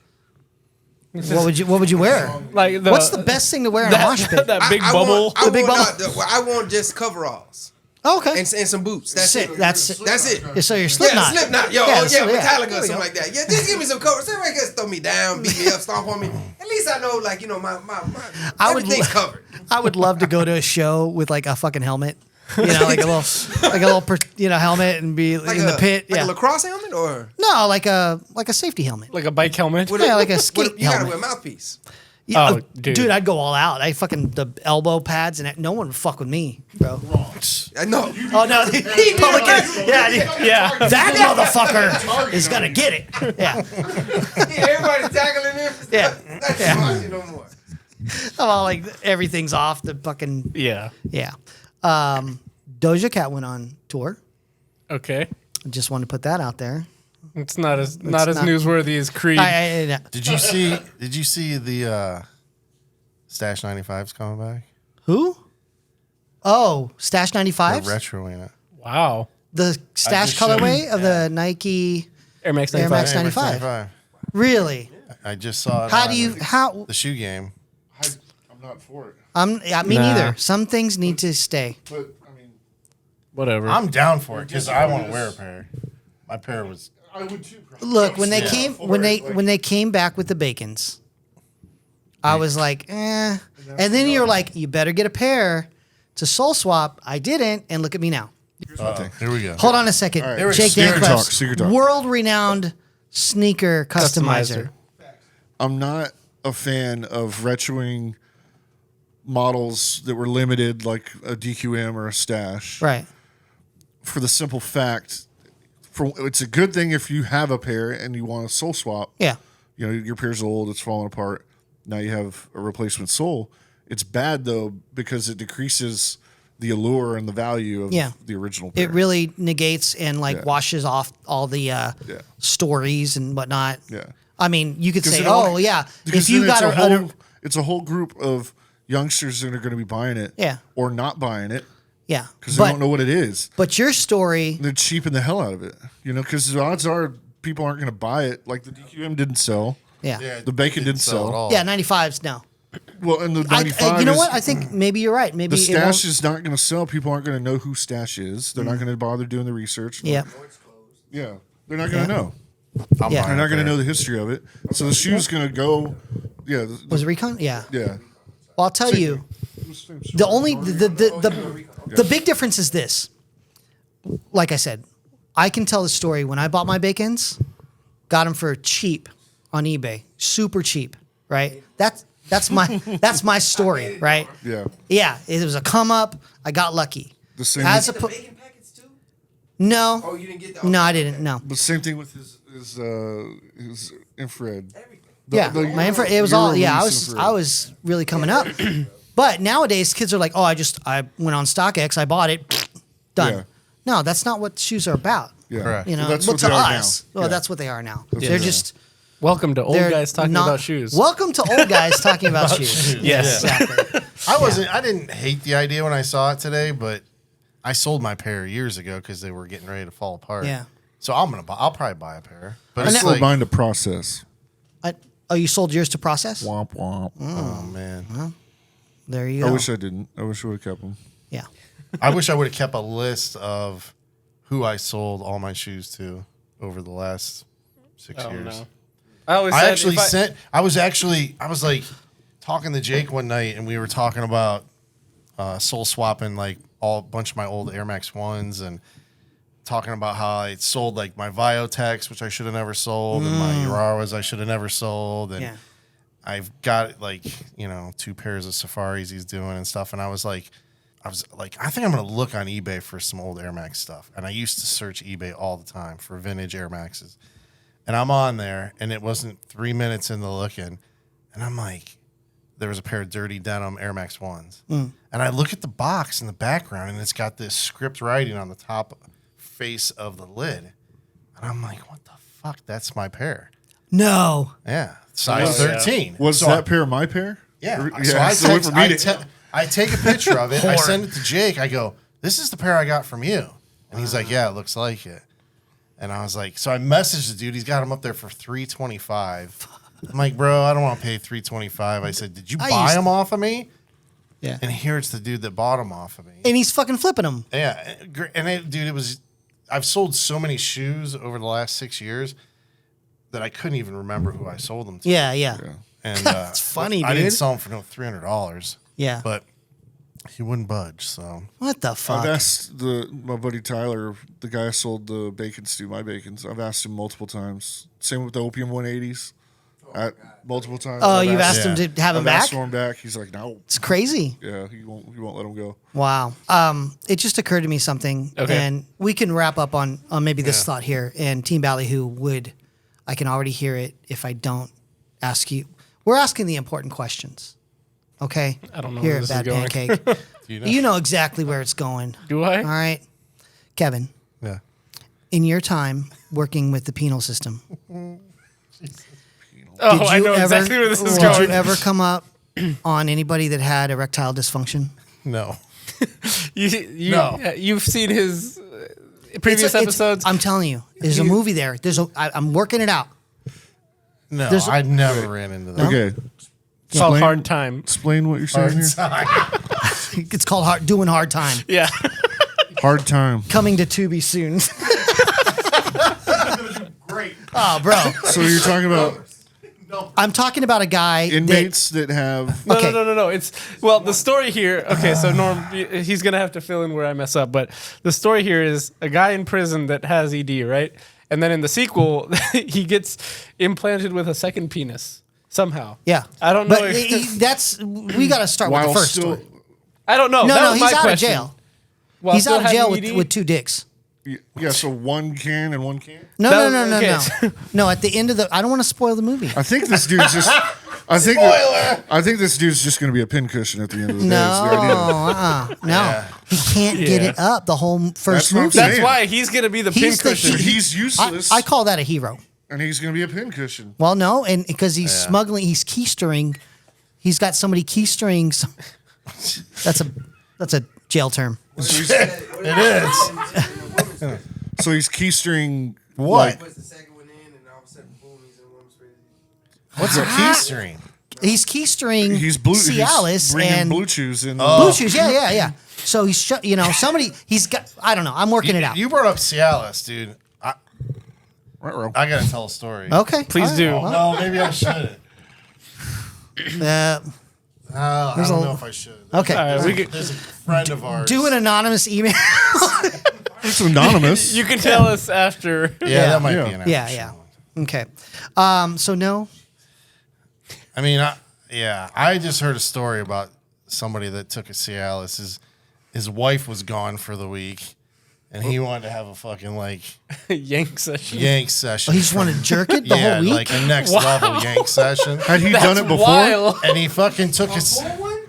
What would you wear? Like What's the best thing to wear in a mosh pit? that big I bubble? Want, I The big want bubble. I want just coveralls Oh, okay, and some boots. That's Sick. it. That's it. Yeah, so you're Yeah, Slipknot. Slipknot. Yo, Yeah, Metallica there or we something go. like that. Yeah, just give me some cover. Somebody can throw me down, beat me up, stomp on me. At least I know, like, my I would everything's lo- covered. I would love to go to a show with like a fucking helmet, you know, like a little helmet, and be Like in the pit. like Yeah, a lacrosse helmet or no, like a safety helmet. Like a bike helmet. Yeah, like a skate you gotta helmet. wear a mouthpiece. Yeah, Oh, dude. I'd go all out. I fucking the elbow pads and no one would fuck with me, bro. I know. Oh no, Republican. Yeah. That motherfucker is gonna get it. Yeah. Everybody tackling him. Yeah. That's Yeah. watching no more. Well, like everything's off the fucking. Yeah. Yeah. Doja Cat went on tour. Okay. I just wanted to put that out there. It's not as not- newsworthy as Creed. Did you see the Stash 95s coming back? Who? Oh, Stash They're 95s? retroing it. Wow. The Stash just showed colorway you. of the Nike Air Max Air 95. Max Hey, 95. 95. Really? I just saw it. How on do you how the shoe game? I'm not for it. me Nah. neither. Some things need to stay. But I mean, Whatever. I'm down for it because I want to wear a pair. My pair was. I would too. Probably. Look, when they Yeah. came when they came back with the Bacons, I was like, eh. And then you're like, you better get a pair to Soul Swap. I didn't, and look at me now. Here we go. Hold on a second. All right. There we Jake go. Secret Dancliffe, talk, secret talk. world-renowned sneaker customizer. I'm not a fan of retroing models that were limited, like a DQM or a Stash. Right. For the simple fact, it's a good thing if you have a pair and you want a soul swap. Yeah. You know, your pair's old, it's falling apart. Now you have a replacement sole. It's bad though because it decreases the allure and the value of Yeah. the original pair. It really negates and like Yeah. washes off all the stories and whatnot. Yeah. I mean, you could 'Cause say, it all- oh yeah, because if you then got it's a whole group of youngsters that are going to be buying it, Yeah. or not buying it yeah, because they don't know what it is. But your story, They're cheaping the hell out of it, you know, because the odds are people aren't going to buy it. Like the DQM didn't sell. yeah, The Bacon didn't sell. at all. yeah, 95s no. Well, and the 95 you know is- what? I think maybe you're right. Maybe the it won't- Stash is not going to sell. People aren't going to know who Stash is. They're not going to bother doing the research. Yeah, Yeah. They're not going to know. I'm Yeah. buying They're not a going to pair. know the history of it. So the shoe's going to go. Yeah. was it Recon? Yeah. Yeah. Well, I'll tell you, the only the big difference is this. Like I said, I can tell the story when I bought my Bacons, got them for cheap on eBay, super cheap, right? That's my story, right? Yeah. Yeah, it was a come up. I got lucky. The same. As a The po- bacon packets too? no, Oh, you didn't get the. no, I didn't. No, the same thing with his infrared. yeah, my info. It was Euro all. Yeah, release infrared. I was really coming up. But nowadays, kids are like, oh, I went on StockX, I bought it, done. Yeah. No, that's not what shoes are about. Yeah. Correct. You know, Well, that's but what to they are now. us, well, Yeah. that's what they are now. That's They're what they just Welcome to old they're guys talking not- about shoes. Welcome to old guys talking about shoes. Yes. Exactly. I didn't hate the idea when I saw it today, but I sold my pair years ago because they were getting ready to fall apart. Yeah. So I'll probably buy a pair. But I it's still like, mind the process. Oh, you sold yours to Process? Womp womp. oh man, There you I go. wish I didn't. I wish I would have kept them. Yeah. I wish I would have kept a list of who I sold all my shoes to over the last 6 Oh, years. no. I always I said actually if I- sent. I was like talking to Jake one night, and we were talking about soul swapping like a bunch of my old Air Max 1s, and talking about how I sold like my Viotex, which I should have never sold, and my Uraras I should have never sold, and Yeah. I've got like 2 pairs of Safaris he's doing and stuff, and I was like, I think I'm gonna look on eBay for some old Air Max stuff, and I used to search eBay all the time for vintage Air Maxes. And I'm on there, and it wasn't 3 minutes into looking, and I'm like, there was a pair of dirty denim Air Max 1s. And I look at the box in the background, and it's got this script writing on the top face of the lid. And I'm like, what the fuck? That's my pair. No. Yeah. Size 13. Was So that pair my pair? Yeah. Or- So I, so text, for me I take a picture of it. I send it to Jake. I go, this is the pair I got from you. And he's like, yeah, it looks like it. And I was like, so I messaged the dude. He's got him up there for $325. I'm like, bro, I don't want to pay $325. I said, did you I buy used- them off of me? Yeah. And here it's the dude that bought them off of me. And he's fucking flipping them. Yeah, dude, it was. I've sold so many shoes over the last 6 years that I couldn't even remember who I sold them to. Yeah, yeah. And That's funny, I didn't dude. sell them for no $300. Yeah. But he wouldn't budge. So What the I've fuck? asked my buddy Tyler, the guy I sold the bacons to, my bacons. I've asked him multiple times. Same with the Opium 180s. Multiple times. Oh, I've you've asked him to have him I've back? asked for him back. He's like, no. It's crazy. Yeah, he won't let him go. Wow. It just occurred to me something, and we can wrap up on maybe this thought here. And Team Ballyhoo would, I can already hear it if I don't ask you. We're asking the important questions. Okay? I don't know here where at this is Bad going. Pancake. You know exactly where it's going. Do I? All right. Kevin, Yeah. in your time working with the penal system, Oh, I know exactly where this is did going. you ever come up on anybody that had erectile dysfunction? No. No. You've seen his previous episodes. I'm telling you, there's a movie there. I'm working it out. No, There's- I never ran into that. Okay. It's called Hard Time. Explain what you're saying here. It's called Doing Hard Time. Yeah. Hard time. Coming to Tubi soon. Great. Oh, bro. So you're talking about I'm talking about a guy inmates that have. Okay. No. It's the story here. Okay, so Norm, he's gonna have to fill in where I mess up. But the story here is a guy in prison that has ED, right? And then in the sequel, he gets implanted with a second penis somehow. Yeah. I don't know. But we got to start with the While first still, story. I don't know. No, That no, was he's my out question. of jail. While He's still out of jail having ED? with 2 dicks. yeah. So one can and one can't. No. Okay. No, at the end of I don't want to spoil the movie. I think this dude's just. I think this dude's just going to be a pincushion at the end of the day. No, Is the idea. no. Yeah. He can't get Yeah. it up the whole first That's what I'm movie. saying. That's why he's gonna be the He's the pincushion. He's useless. I call that a hero. and he's going to be a pincushion. Well, no, and because he's smuggling, he's keystering. He's got somebody keystering. That's a jail term. It is. So he's keystering What? Puts the second one in, and all of a sudden, boom, he's in woman's prison. What's a keystring? He's keystering He's Cialis he's bringing and blue chews in. Blue Chews. Yeah. So he's somebody. He's got. I don't know. I'm working it out. You brought up Cialis, dude. Ruh-roh. I gotta tell a story. Okay. Please all do. right, No, maybe I shouldn't. I don't know if I should. Okay. All right, There's a friend of ours. Do an anonymous email. It's anonymous. You can tell us after. Yeah, that might Yeah. be an Yeah. Okay. So no. I mean, I just heard a story about somebody that took a Cialis. His wife was gone for the week, and he wanted to have a fucking Yank session. yank session. He just wanted to jerk it the whole week. like a next level yank session. Had he done it before? Wild. And he fucking took his.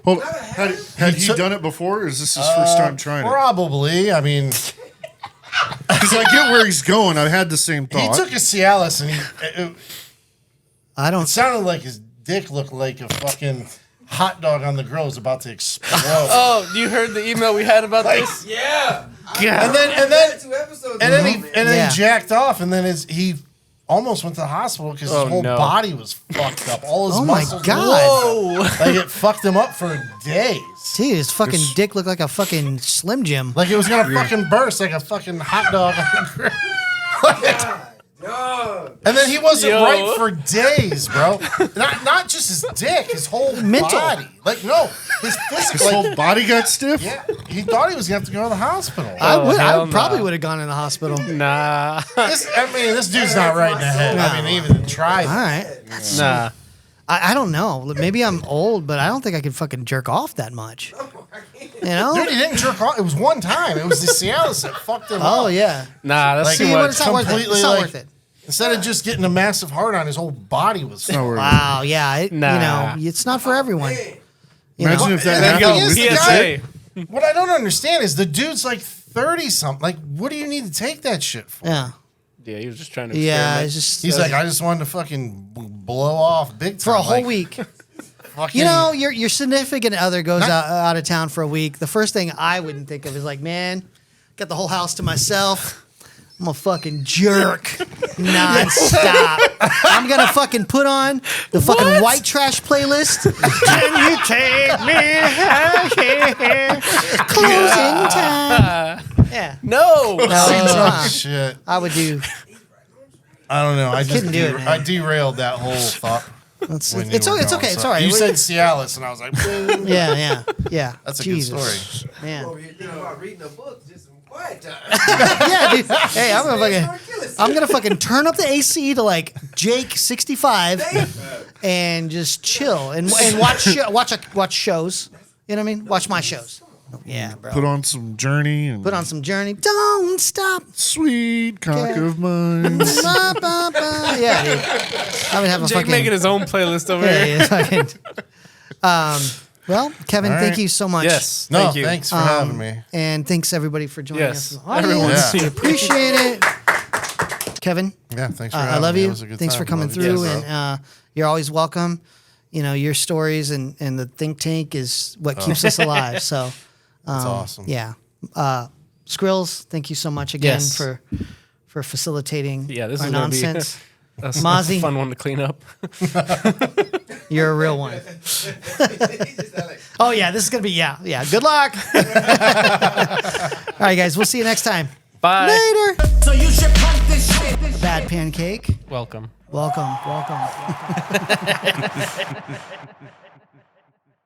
Hold, had he done it before? Or is this his first time trying it? Probably. I mean, Because I get where he's going. I had the same he thought. took a Cialis, and I it don't. sounded like his dick looked like a fucking hot dog on the grill was about to explode. Oh, you heard the email we had about this? Yeah. and then 2 episodes. and then Yeah. he jacked off, and then he almost went to the hospital because Oh, his whole no. body was fucked up. All his Oh my muscles. God. Like it fucked him up for days. Dude, his fucking dick looked like a fucking Slim Jim. Like it was gonna fucking burst like a fucking hot dog on the grill. And then he wasn't Yo. right for days, bro. Not just his dick, his whole Mental. body. Like no, his His physical. whole body got stiff. Yeah, he thought he was gonna have to go to the hospital. I hell probably nah. would have gone in the hospital. Nah. This dude's not right in the head. I mean, even tried. All right. Nah. I don't know. Maybe I'm old, but I don't think I could fucking jerk off that much. You know? Dude, he didn't jerk off. It was one time. It was the Cialis that fucked him up. Oh yeah. Nah, that's Like, too See, but much. it's not worth it. completely, It's not like- worth it. Instead of just getting a massive hard on, his whole body was. No worries. Wow. Yeah. Nah. It's not for everyone. You Imagine know? if that And then happened. he with is PSA. What I don't understand is the dude's like 30 something. Like, what do you need to take that shit for? Yeah. Yeah, he was just trying to Yeah. experiment. It's just He's like, I just wanted to fucking blow off big time. for a whole Like, week. fucking- You know, your significant other goes out of town for a week. The first thing I wouldn't think of is like, man, got the whole house to myself. I'm a fucking jerk nonstop. I'm gonna fucking put on the fucking white trash playlist. Can you take me closing time? Yeah. No. Shit. I would do. I don't know. I just Couldn't do it, man. I derailed that whole thought. It's when it's you were okay. going, It's so- all right. You said Cialis, and I was like, Yeah. that's a Jesus. good story. Man. Over here thinking about reading a book, just some quiet time. Yeah, dude. Hey, I'm gonna fucking turn up the AC to like Jake 65. and just chill and watch shows. You know what I mean? Watch my shows. Yeah, bro. Put on some Journey and Put on some Journey. Don't stop. Sweet Cock of Mine. Ba, ba, ba. Yeah, dude. I would have a Jake fucking making his own playlist over yeah, here. yeah, fucking, well, Kevin, All thank right. you so much. Yes, No, thank you. thanks for having me. And thanks everybody for joining Yes, us. in the audience. everyone's We here. appreciate it. Kevin, Yeah, thanks for having I love me. It you. was a good Thanks time. for coming Love you through, too, bro. and you're always welcome. You know, your stories and the think tank is what keeps us alive. So That's awesome. yeah. Skrills, thank you so much again Yes. for facilitating Yeah, this our is gonna be nonsense. a Mozzie. fun one to clean up. You're a real one. Oh yeah, this is gonna be yeah. Good luck. All right, guys, we'll see you next time. Bye. Later. So you should pump this shit. Bad Pancake. Welcome. Welcome.